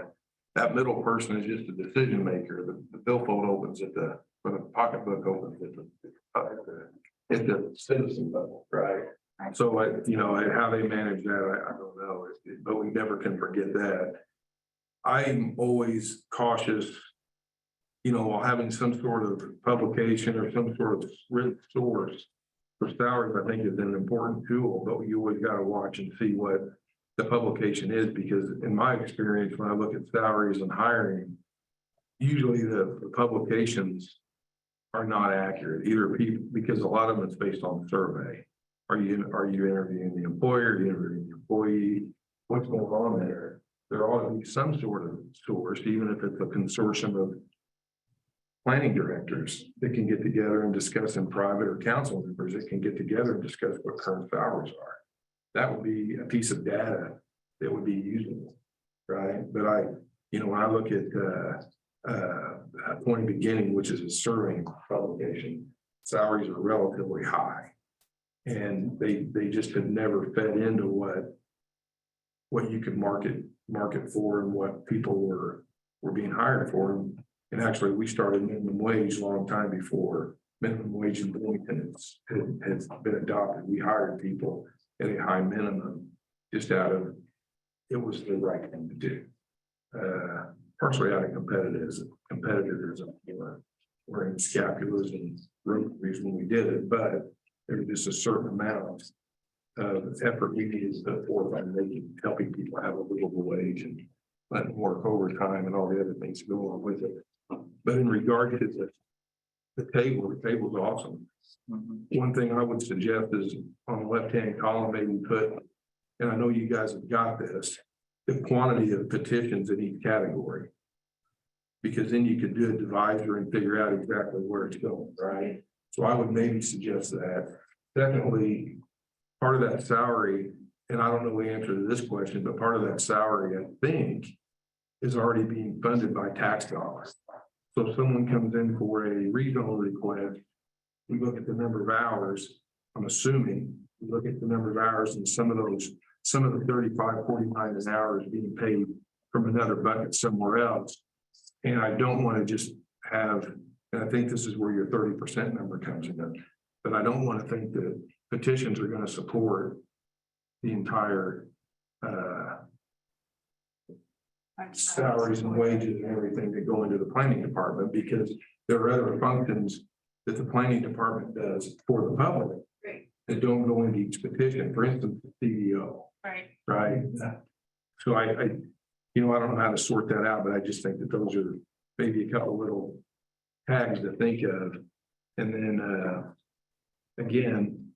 That middle person is just a decision maker. The billfold opens at the, or the pocketbook opens at the citizen level, right? So how they manage that, I don't know, but we never can forget that. I'm always cautious, while having some sort of publication or some sort of written source for salaries, I think is an important tool, but you always got to watch and see what the publication is, because in my experience, when I look at salaries and hiring, usually the publications are not accurate either, because a lot of them is based on survey. Are you interviewing the employer? Are you interviewing the employee? What's going on there? There ought to be some sort of source, even if it's a consortium of planning directors that can get together and discuss in private, or council members that can get together and discuss what current salaries are. That would be a piece of data that would be usable, right? But when I look at Point of Beginning, which is a surveying publication, salaries are relatively high. And they just have never fed into what you could market for and what people were being hired for. And actually, we started minimum wage a long time before minimum wage in Bloomington has been adopted. We hired people at a high minimum just out of, it was the right thing to do. Partially out of competitors, we're in scapulas and rotaries when we did it, but there was just a certain amount of effort we needed to put forth on helping people have a livable wage and letting them work overtime and all the other things go on with it. But in regard to the table's awesome. One thing I would suggest is on the left-hand column, maybe put, and I know you guys have got this, the quantity of petitions in each category. Because then you could do a divisor and figure out exactly where it's going, right? So I would maybe suggest that. Secondly, part of that salary, and I don't know the answer to this question, but part of that salary, I think, is already being funded by tax dollars. So if someone comes in for a regional request, we look at the number of hours, I'm assuming, we look at the number of hours and some of the 35, 49 an hour is being paid from another bucket somewhere else. And I don't want to just have, and I think this is where your 30% number comes in, but I don't want to think that petitions are going to support the entire salaries and wages and everything that go into the planning department, because there are other functions that the planning department does for the public that don't go into each petition. For instance, the CEO. Right. So I don't know how to sort that out, but I just think that those are maybe a couple little tags to think of. And then again,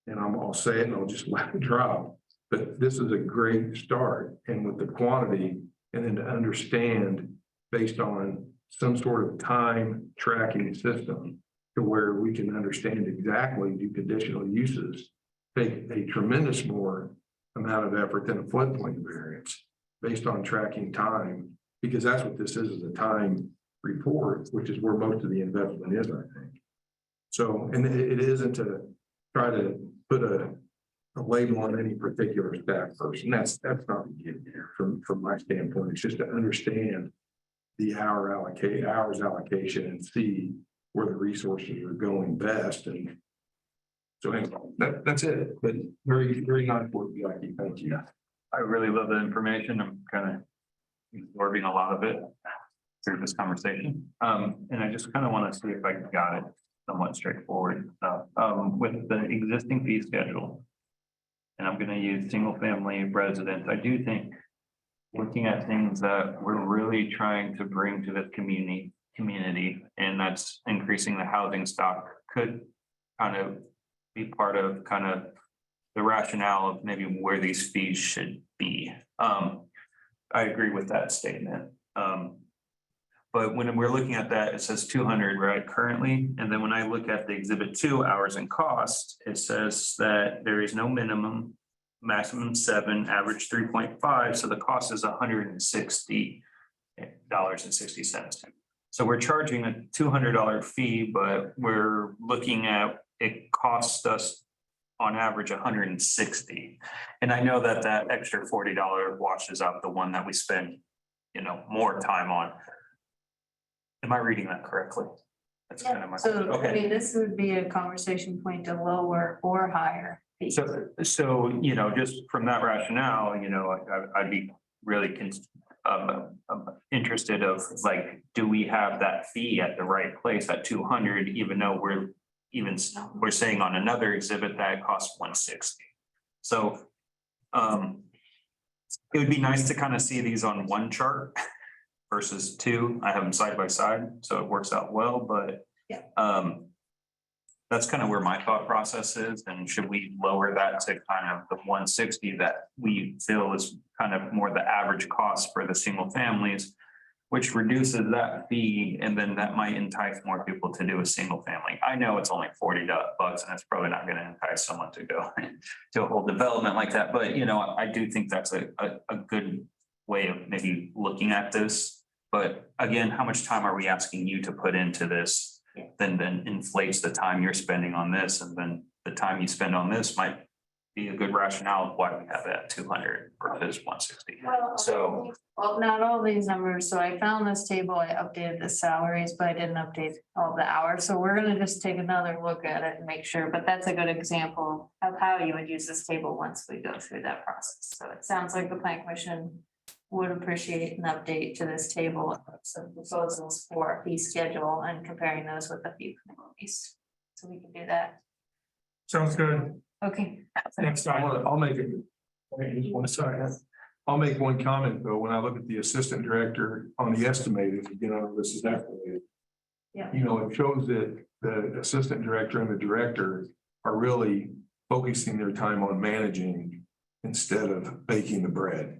I'll say it and I'll just let it drop. But this is a great start, and with the quantity, and then to understand based on some sort of time tracking system to where we can understand exactly do conditional uses take a tremendous more amount of effort than a floodplain variance based on tracking time, because that's what this is a time report, which is where most of the investment is, I think. So, and it isn't to try to put a label on any particular staff person. That's not the get here from my standpoint. It's just to understand the hours allocation and see where the resources are going best. And so anyway, that's it. But very, very nice work, Jackie. Thank you.
I really love the information. I'm kind of absorbing a lot of it through this conversation. And I just kind of want to see if I got it somewhat straightforward. With the existing fee schedule, and I'm going to use single family residents, I do think looking at things that we're really trying to bring to this community, and that's increasing the housing stock, could kind of be part of kind of the rationale of maybe where these fees should be. I agree with that statement. But when we're looking at that, it says 200, right, currently. And then when I look at the exhibit 2 hours and cost, it says that there is no minimum, maximum 7, average 3.5. So the cost is $160.60. So we're charging a $200 fee, but we're looking at it costs us on average $160. And I know that that extra $40 washes out the one that we spend, more time on. Am I reading that correctly? That's kind of my.
So, I
Okay.
mean, this would be a conversation point to lower or higher. fees.
So, just from that rationale, I'd be really interested of like, do we have that fee at the right place at 200, even though we're saying on another exhibit that costs 160. So, it would be nice to kind of see these on one chart versus two. I have them side by side, so it works out well, but
Yeah.
That's kind of where my thought process is. And should we lower that to kind of the 160 that we feel is kind of more the average cost for the single families, which reduces that fee, and then that might entice more people to do a single family. I know it's only $40, and it's probably not going to entice someone to go to a whole development like that. But I do think that's a good way of maybe looking at this. But again, how much time are we asking you to put into this? Then inflates the time you're spending on this, and then the time you spend on this might be a good rationale of why we have it at 200 versus 160. So,
Well, not all these numbers. So I found this table, I updated the salaries, but I didn't update all the hours. So we're gonna just take another look at it and make sure, but that's a good example of how you would use this table once we go through that process. So it sounds like the plan commission would appreciate an update to this table, of some proposals for fee schedule and comparing those with a few communities. So we can do that.
Sounds good.
Okay.
Next time.
I'll make it. Wait, one second. I'll make one comment though, when I look at the assistant director on the estimated, this is estimated.
Yeah.
It shows that the assistant director and the director are really focusing their time on managing instead of baking the bread.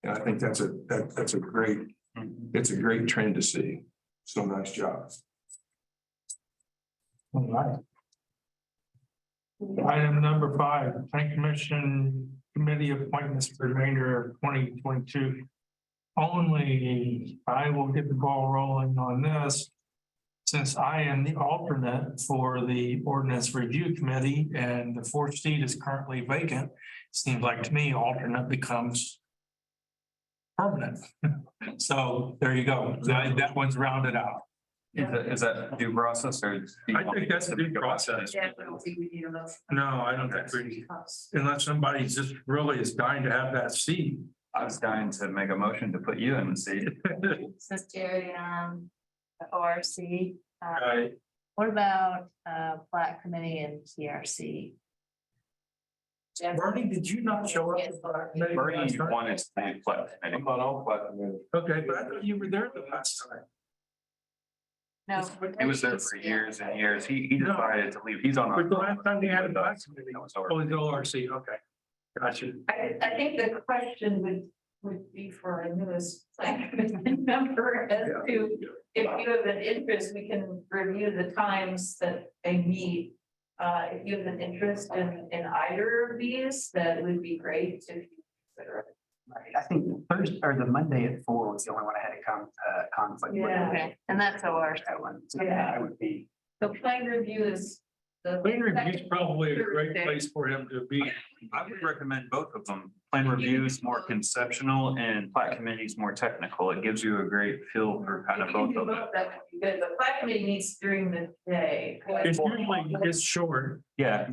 And I think that's a great, it's a great trend to see. So nice job.
All right. Item number 5, Plan Commission Committee appointments for the remainder of 2022. Only I will get the ball rolling on this, since I am the alternate for the Ordinance Review Committee and the 4th seat is currently vacant. Seems like to me alternate becomes permanent. So there you go. That one's rounded out.
is that due process or? do you
I
want
think
me
that's
to
a due
go?
process.
Yeah, I don't think we need a motion.
No, I don't think we, unless somebody just really is dying to have that seat.
I was dying to make a motion to put you in the seat.
Says Jerry on the ORC.
Right.
What about Plat Committee and TRC?
Bernie, did you not show up?
Bernie wanted to be flat.
I'm not on platinum.
Okay, but I thought you were there the last time.
No.
He was there for years and years. He decided to leave. He's on.
Was the last time we had a class committee?
That was over.
Oh, the ORC, okay. Gotcha.
I think the question would be for a newest plan commission member as to, if you have an interest, we can review the times that they meet. If you have an interest in either of these, that would be great if you consider it.
I think the Thursday or the Monday at 4 was the only one I had a conflict with.
Yeah.
Okay, and that's ORC.
That one. So
Yeah.
I would be.
The plan review is the.
Plan review is probably a great place for him to be.
I would recommend both of them. Plan review is more conceptual and plat committee is more technical. It gives you a great feel for kind of both of them.
That would be good. The plan committee meets during the day.
It's usually, it's short.
Yeah,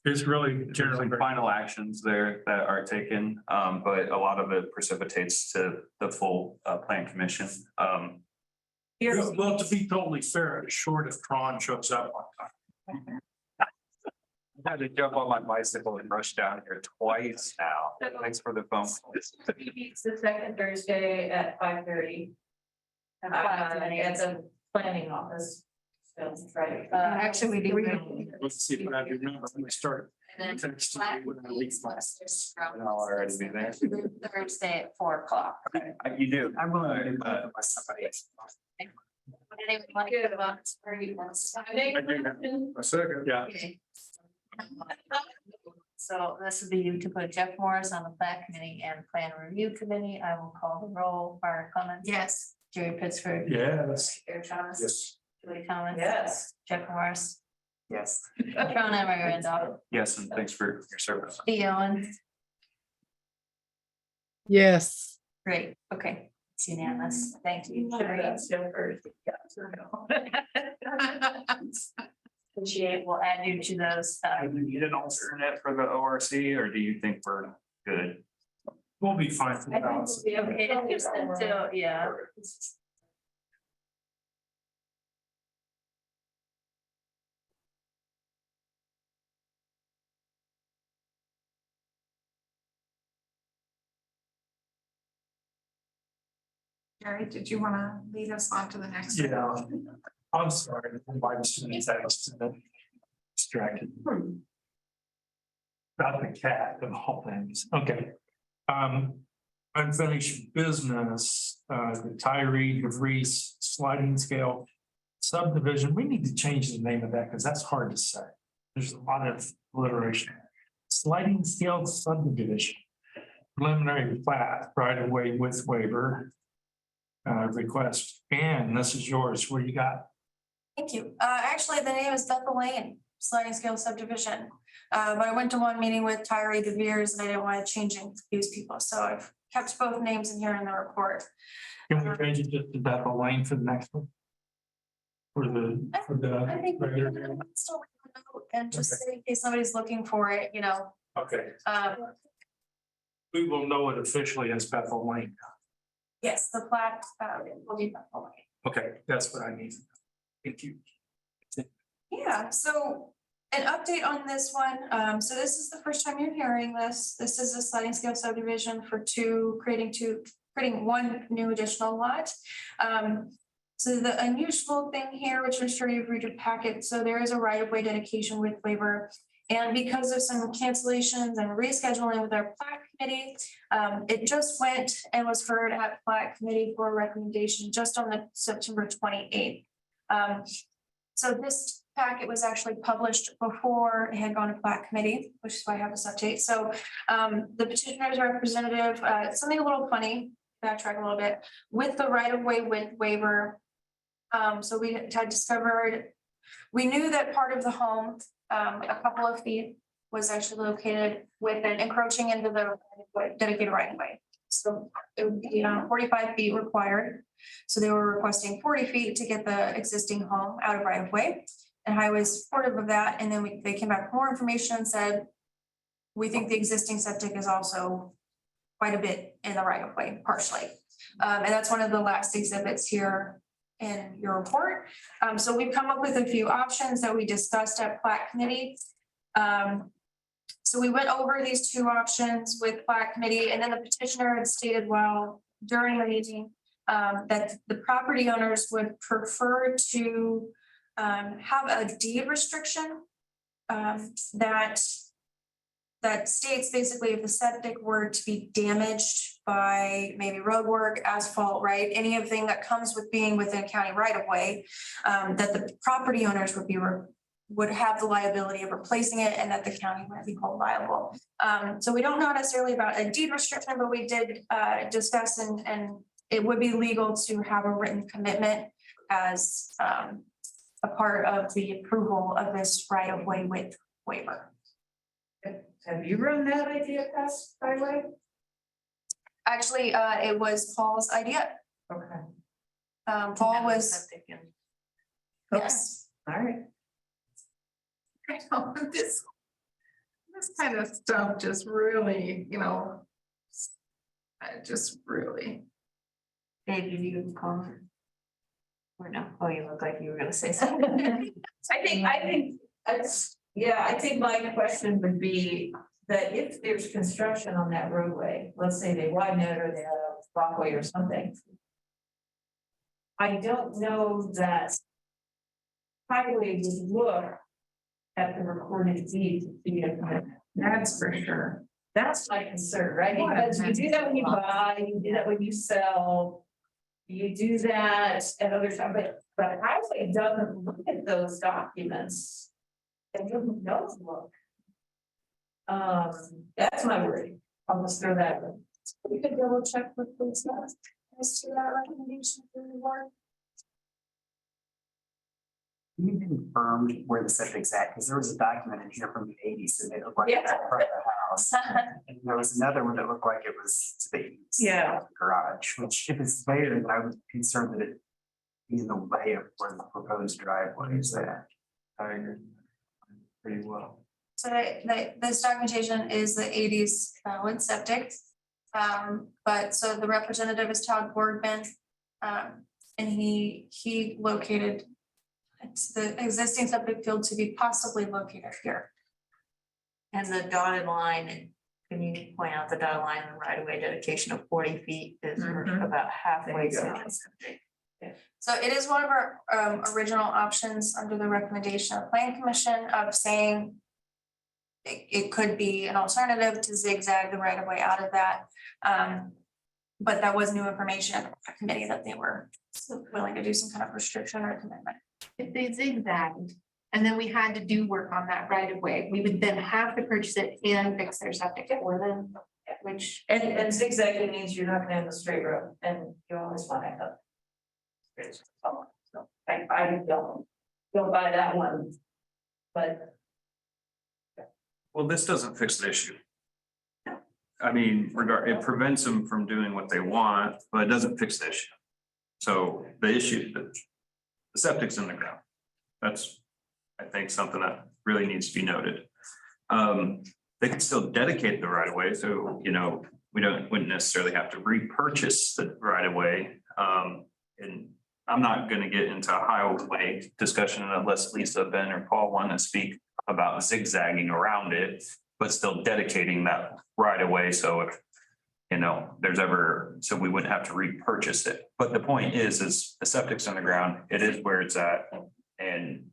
It's really
there's
generally.
some final actions there that are taken, but a lot of it precipitates to the full plan commission.
Well, to be totally fair, it's short if Tron shows up on time.
I had to jump on my bicycle and rush down here twice now. Thanks for the phone call.
He meets the second Thursday at 5:30.
And Plat Committee
At
is-
the planning office. So, right.
Actually, we do.
Let's see if I remember when we started.
And then
Texted
Plat
me when I
Committee
leave
is
my-
from
I'll already be there.
Thursday at 4 o'clock.
You do.
I'm willing to do both of my somebody.
Would anyone like to vote for you?
A second.
Yeah.
Okay. So this would be you to put Jeff Morris on the Plat Committee and Plan Review Committee. I will call the roll. Barbara Clemens. Yes. Jerry Pittsford.
Yes.
Eric Thomas.
Yes.
Julie Thomas.
Yes.
Jeff Morris.
Yes.
John Emery Randolph,
Yes, and thanks for your service.
Dee Owens.
Yes.
Great, okay, it's unanimous, thank you. Appreciate, we'll add you to those.
Do you need an alternate for the ORC, or do you think we're good?
We'll be fine. for
I think
now.
we'll be okay just until, yeah.
Jerry, did you want to lead us on to the next? one?
Yeah, I'm sorry, my students distracted. About the cat of all things, okay. Unfinished business, the Tyree DeVries sliding scale subdivision, we need to change the name of that because that's hard to say. There's a lot of alliteration. Sliding scale subdivision, preliminary plat, right of way with waiver. Request, and this is yours, what do you got?
Thank you. Actually, the name is Bethel Lane Sliding Scale Subdivision. But I went to one meeting with Tyree DeVries and I didn't want to change and confuse people, so I've kept both names in here in the report.
Can we change it just to Bethel Lane for the next one? For the,
I think we
regular-
can still leave a note and just say in case somebody's looking for it, you know.
okay,
Um,
we will know it officially as Bethel Lane.
yes, the plat will be Bethel Lane.
Okay, that's what I need. Thank you.
Yeah, so an update on this one. So this is the first time you're hearing this. This is a sliding scale subdivision for creating one new additional lot. So the unusual thing here, which I'm sure you've read your packet, so there is a right-of-way dedication with waiver. And because of some cancellations and rescheduling with our plat committee, it just went and was heard at plat committee for a recommendation just on the September 28th. So this packet was actually published before it had gone to plat committee, which is why I have this update. So the petitioner's representative, something a little funny, backtrack a little bit, with the right-of-way with waiver. So we had discovered, we knew that part of the home, a couple of feet was actually located with an encroaching into the dedicated right-of-way. So it would be 45 feet required. So they were requesting 40 feet to get the existing home out of right-of-way. And highway was supportive of that. And then they came back with more information and said, we think the existing septic is also quite a bit in the right-of-way partially. And that's one of the last exhibits here in your report. So we've come up with a few options that we discussed at plat committee. So we went over these two options with plat committee, and then the petitioner had stated, well, during the meeting, that the property owners would prefer to have a deed restriction that states basically if the septic were to be damaged by maybe road work, asphalt, right? Anything that comes with being within county right of way, that the property owners would have the liability of replacing it and that the county might be held liable. So we don't know necessarily about a deed restriction, but we did discuss and it would be legal to have a written commitment as a part of the approval of this right of way with waiver.
Have you run that idea past highway?
Actually, it was Paul's idea.
Okay.
Paul was, yes.
All right.
I know, this kind of stuff just really, I just really.
Dave, did you comment? Or no? Oh, you look like you were gonna say something.
I think, I think my question would be that if there's construction on that roadway, let's say they widen it or they have a walkway or something. I don't know that highway would look at the recorded deed to see if
That's for sure.
that's my concern, right? Because you do that when you buy, you do that when you sell. You do that at other times, but highway doesn't look at those documents. It doesn't know to look. That's my worry. I'll just throw that in.
We could double check with police as to that recommendation from the board.
can you confirm where the septic's at? Because there was a document in here from the eighties that made it look like
Yeah.
it's in front of the house. And there was another one that looked like it was to the east.
Yeah.
of the Garage, which if it's there, then I would be concerned that it be in the way of where the proposed driveway is at.
I agree. Pretty well.
So this documentation is the eighties with septic. But so the representative is Todd Boardman. And he located the existing septic field to be possibly located here.
And the dotted line, can you point out the dotted line, the right of way dedication of 40 feet is about halfway down.
So it is one of our original options under the recommendation of Plan Commission of saying it could be an alternative to zigzag the right of way out of that. But that was new information at the committee that they were willing to do some kind of restriction or commitment.
If they zigzagged and then we had to do work on that right of way, we would then have to purchase it and fix their septic for them, which.
And zigzagging means you're not gonna have a straight road and you always want to have. So I don't buy that one. But
Well, this doesn't fix the issue. I mean, it prevents them from doing what they want, but it doesn't fix the issue. So the issue, the septic's in the ground. That's, I think, something that really needs to be noted. They can still dedicate the right of way, so, you know, wouldn't necessarily have to repurchase the right of way. And I'm not gonna get into a highway discussion unless Lisa, Ben, or Paul want to speak about zigzagging around it, but still dedicating that right of way, so if, you know, there's ever, so we wouldn't have to repurchase it. But the point is the septic's on the ground, it is where it's at, and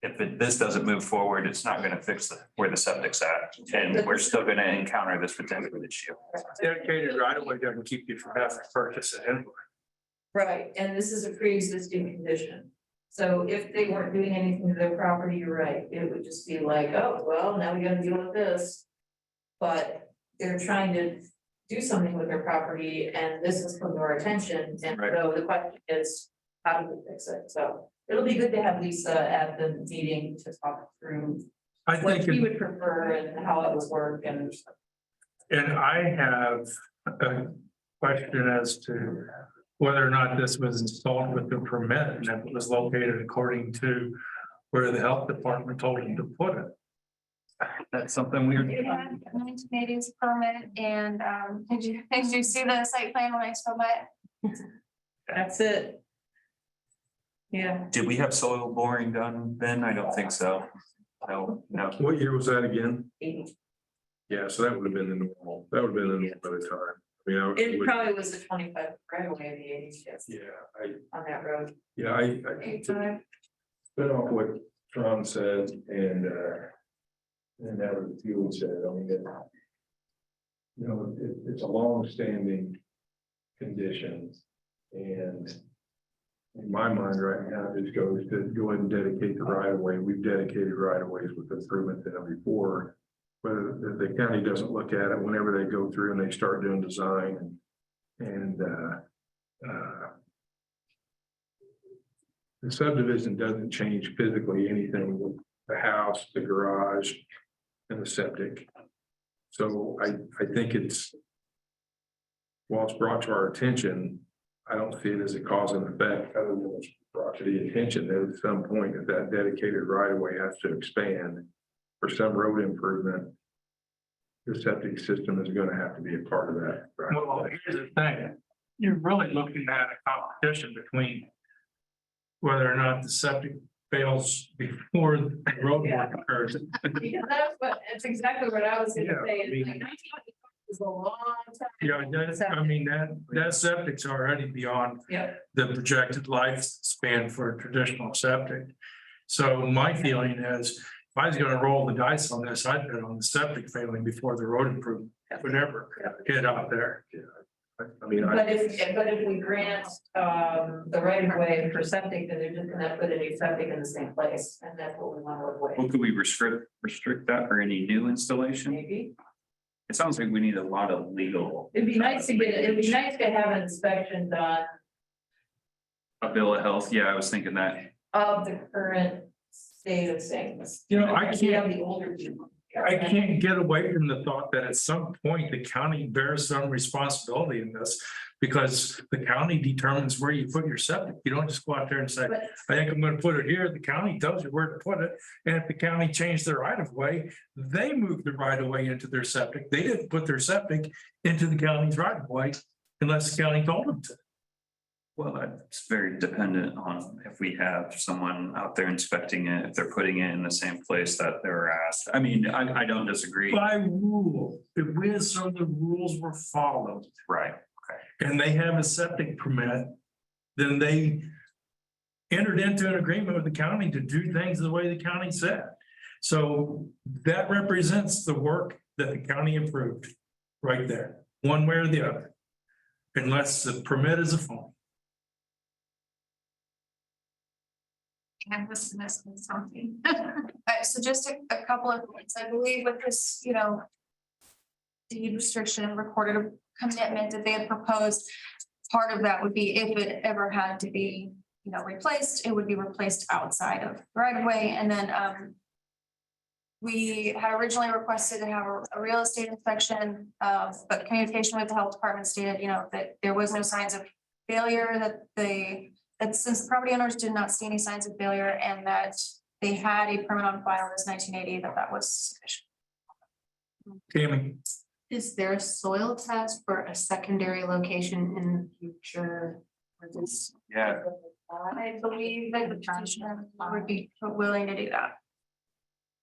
if this doesn't move forward, it's not gonna fix where the septic's at, and we're still gonna encounter this potential issue.
Dedicated right away doesn't keep you from having to purchase it anyway.
right, and this is a pre-existing condition. So if they weren't doing anything to their property, you're right, it would just be like, oh, well, now we gotta deal with this. But they're trying to do something with their property and this has come to our attention, and
Right.
so the question is, how do we fix it? So it'll be good to have Lisa at the meeting to talk through
I
what
think,
he would prefer and how it would work and.
and I have a question as to whether or not this was installed with the permit and if it was located according to where the health department told him to put it.
That's something weird.
It had 1980s permit and did you see the site plan when I spoke by it?
That's it. Yeah.
Did we have soil boring done, Ben? I don't think so. No.
What year was that again?
80.
Yeah, so that would have been the normal, that would have been the normal by the time. I mean, I
It
would-
probably was the 25 right away of the 80s, yes,
yeah,
on that road.
I spin off what Sean said and that was what you said, I mean, you know, it's a long-standing condition. And in my mind right now, it just goes to go ahead and dedicate the right of way. We've dedicated right of ways with improvement than before. Whether the county doesn't look at it whenever they go through and they start doing design and the subdivision doesn't change physically anything with the house, the garage, and the septic. So I think it's, while it's brought to our attention, I don't see it as a cause and effect, other than it's brought to the attention that at some point that dedicated right of way has to expand for some road improvement. The septic system is gonna have to be a part of that. right?
Well, here's the thing, you're really looking at a competition between whether or not the septic fails before the road work occurs.
Because that's exactly what I was
Yeah,
gonna say,
I mean-
it's like 19 is a long time.
Yeah, that septic's already beyond
Yeah,
the projected lifespan for a traditional septic. So my feeling is, if I was gonna roll the dice on this, I'd bet on the septic failing before the road improvement would ever get out there.
I mean,
but if we grant the right of way for septic, then they're just gonna put a new septic in the same place, and that's what we want to avoid.
Well, could we restrict that for any new installation?
Maybe,
It sounds like we need a lot of legal.
it'd be nice to have an inspection done.
A bill of health, yeah, I was thinking that.
of the current state of things.
You know, I
We
can't-
have the older people.
I can't get away from the thought that at some point the county bears some responsibility in this. Because the county determines where you put your septic. You don't just go out there and say,
But-
I think I'm gonna put it here. The county tells you where to put it. And if the county changed their right of way, they moved the right of way into their septic. They didn't put their septic into the county's right of way unless the county told them to.
Well, it's very dependent on if we have someone out there inspecting it, if they're putting it in the same place that they're asked. I mean, I don't disagree.
By rule, if we assume the rules were followed
Right.
and they have a septic permit, then they entered into an agreement with the county to do things the way the county said. So that represents the work that the county approved right there, one way or the other. Unless the permit is a phone.
And this is missing something.
So just a couple of points, I believe with this, deed restriction, recorded commitment that they had proposed. Part of that would be if it ever had to be, replaced, it would be replaced outside of the right of way, and then, we had originally requested to have a real estate inspection, but communication with the health department stated, that there was no signs of failure, that since the property owners did not see any signs of failure and that they had a permit on file since 1980, that was sufficient.
Tammy,
Is there a soil test for a secondary location in the future? Or just-
Yeah,
I believe that the petitioner would be willing to do that.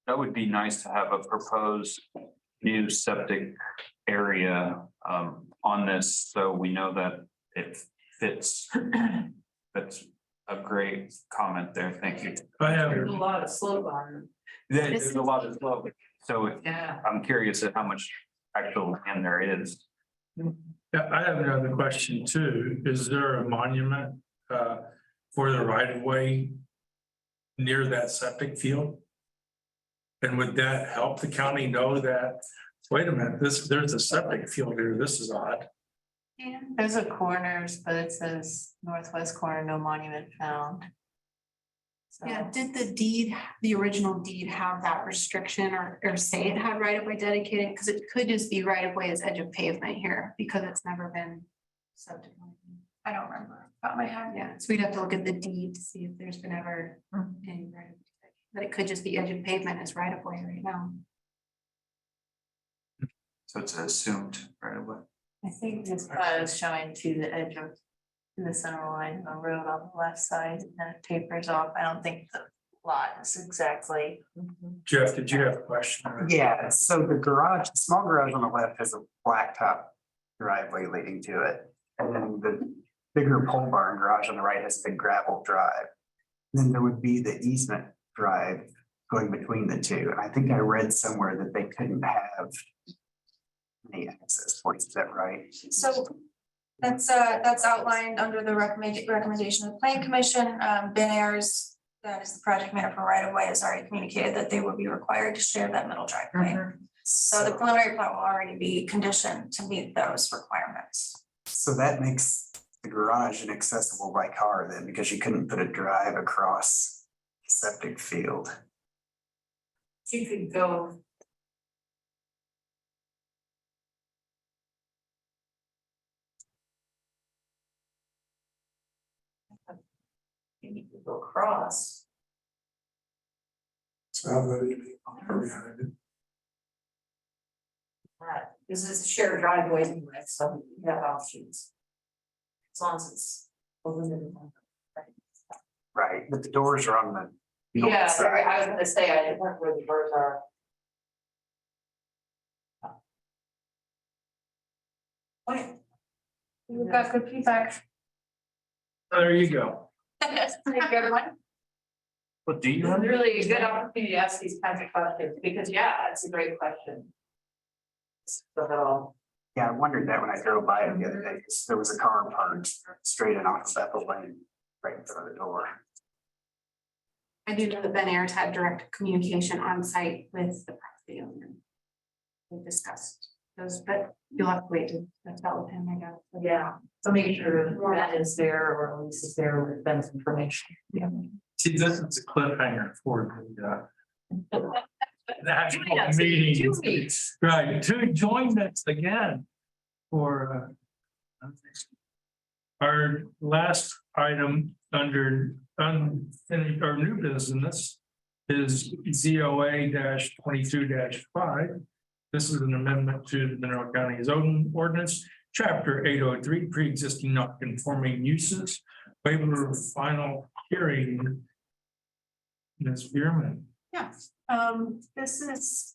that would be nice to have a proposed new septic area on this, so we know that it fits. That's a great comment there. Thank you.
I have,
There's a lot of slope on
There's a lot of slope, so
it. Yeah.
I'm curious at how much actual land there is.
yeah, I have another question too. Is there a monument for the right of way near that septic field? And would that help the county know that, wait a minute, there's a septic field here, this is odd.
There's a corners, but it says northwest corner, no monument found. So-
Yeah, did the original deed have that restriction or say it had right of way dedicated? Because it could just be right of way as edge of pavement here because it's never been subdivided.
I don't remember, off my head.
Yeah, so we'd have to look at the deed to see if there's been ever any right of way. But it could just be edge of pavement as right of way right now.
So it's assumed right away.
I think this plot is showing to the edge of the center line of the road on the left side, and then it tapers off. I don't think the lot is exactly.
Jeff, did you have a question?
Yeah, so the garage, the small garage on the left has a blacktop driveway leading to it. And then the bigger pole barn garage on the right has a big gravel drive. Then there would be the easement drive going between the two. And I think I read somewhere that they couldn't have any access points, is that right?
So that's outlined under the recommendation of the Plan Commission. Ben Ayers, that is the project manager for right of way, has already communicated that they would be required to share that middle driveway. So the preliminary plat will already be conditioned to meet those requirements.
So that makes the garage inaccessible by car then, because you couldn't put a drive across the septic field.
You could go. You could go across. That, this is a shared driveway anyway, so you have options. As long as it's. limited.
Right, but the doors are on the. north
Yeah,
side.
I was gonna say, I didn't know where the birds are. Okay.
We've got good feedback.
There you go.
Thank you, everyone.
But do you
It's
have?
really a good opportunity to ask these kinds of questions, because yeah, it's a great question. So,
Yeah, I wondered that when I drove by it the other day, 'cause there was a car parked straight in off Bethel Lane, right in front of the door.
I do know that Ben Ayers had direct communication on site with the property owner. We discussed those, but you'll have to wait to tell with him, I guess.
yeah, so make sure that is there, or at least is there with Ben's information. Yeah.
See, this is a cliffhanger for the actual
Join us in
meeting.
2 weeks.
Right, to join us again for our last item under unfinished or new business is ZOA 22-5. This is an amendment to the Mineral County zoning ordinance, chapter 803, pre-existing non-conforming uses, waiver of final hearing. Ms. Bierman.
Yeah, there's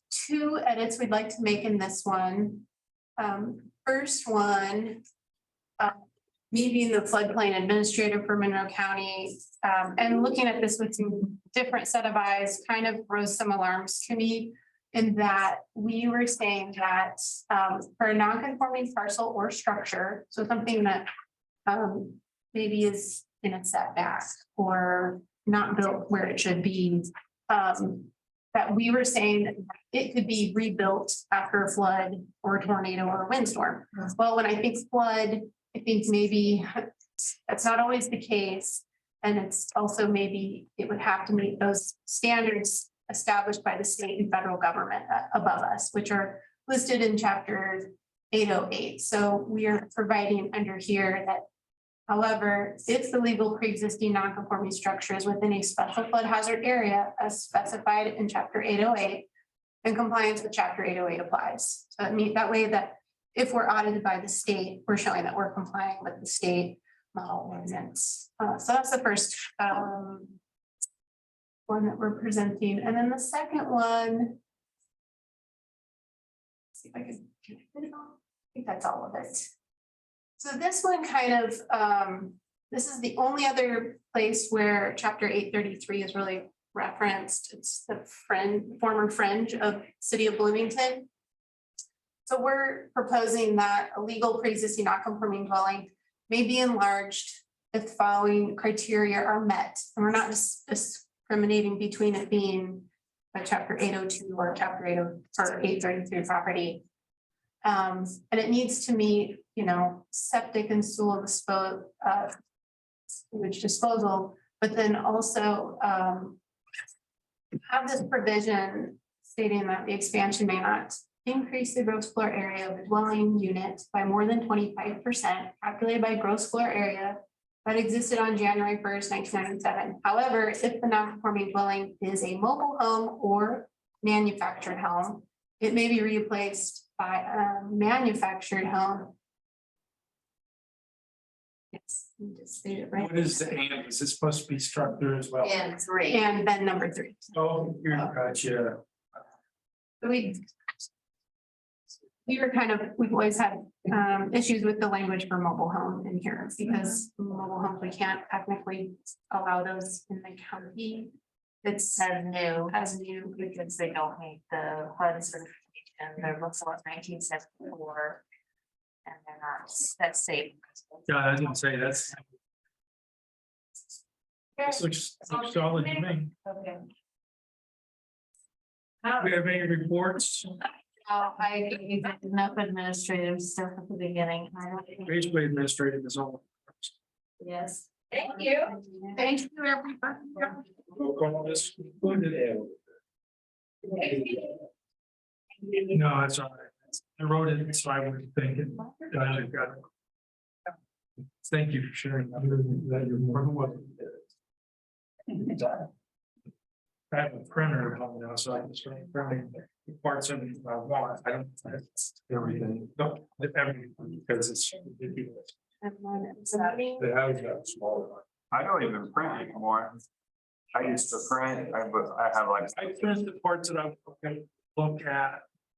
two edits we'd like to make in this one. First one, me being the floodplain administrator for Monroe County, and looking at this with some different set of eyes, kind of rose some alarms to me. In that we were saying that for a non-conforming parcel or structure, so something that maybe is in a setback or not built where it should be, that we were saying that it could be rebuilt after a flood or a tornado or a windstorm. Well, when I think flood, I think maybe that's not always the case. And it's also maybe it would have to meet those standards established by the state and federal government above us, which are listed in chapter 808. So we are providing under here that, however, if the legal pre-existing non-conforming structure is within a special flood hazard area as specified in chapter 808, then compliance with chapter 808 applies. So that way that if we're audited by the state, we're showing that we're complying with the state model ordinance. So that's the first one that we're presenting. And then the second one, see if I can fit it all. I think that's all of it. So this one kind of, this is the only other place where chapter 833 is really referenced. It's the former fringe of City of Bloomington. So we're proposing that a legal pre-existing non-conforming dwelling may be enlarged if the following criteria are met. And we're not just discriminating between it being a chapter 802 or chapter 80 or 833 property. And it needs to meet, septic and sewage disposal, but then also have this provision stating that the expansion may not increase the gross floor area of the dwelling unit by more than 25%, calculated by gross floor area that existed on January 1st, 1997. However, if the non-conforming dwelling is a mobile home or manufactured home, it may be replaced by a manufactured home. Yes, you just state it right.
What is the and? Is it supposed to be structure as well?
And 3.
And then number 3.
Oh, you're gotcha.
We've always had issues with the language for mobile home in here because mobile homes, we can't technically allow those in the county. It's as new
Because they don't meet the HUD certification, they're before 1974. And they're not, that's safe.
Yeah, I didn't say that's. This looks solid to me.
Okay.
We have any reports?
I gave you enough administrative stuff at the beginning. I don't think-
Basically administrative is all.
Yes.
Thank you.
Thank you, everybody.
We'll call this concluded. No, that's all right. I wrote it, so I would think it. Thank you for sharing. That you're more than welcome. I have a printer at home now, so I can start printing parts of it if I want. I don't. Everything. No, everything because it's ridiculous.
They have that small one.
I don't even print anymore. I used to print, I have like.
I print the parts that I can look at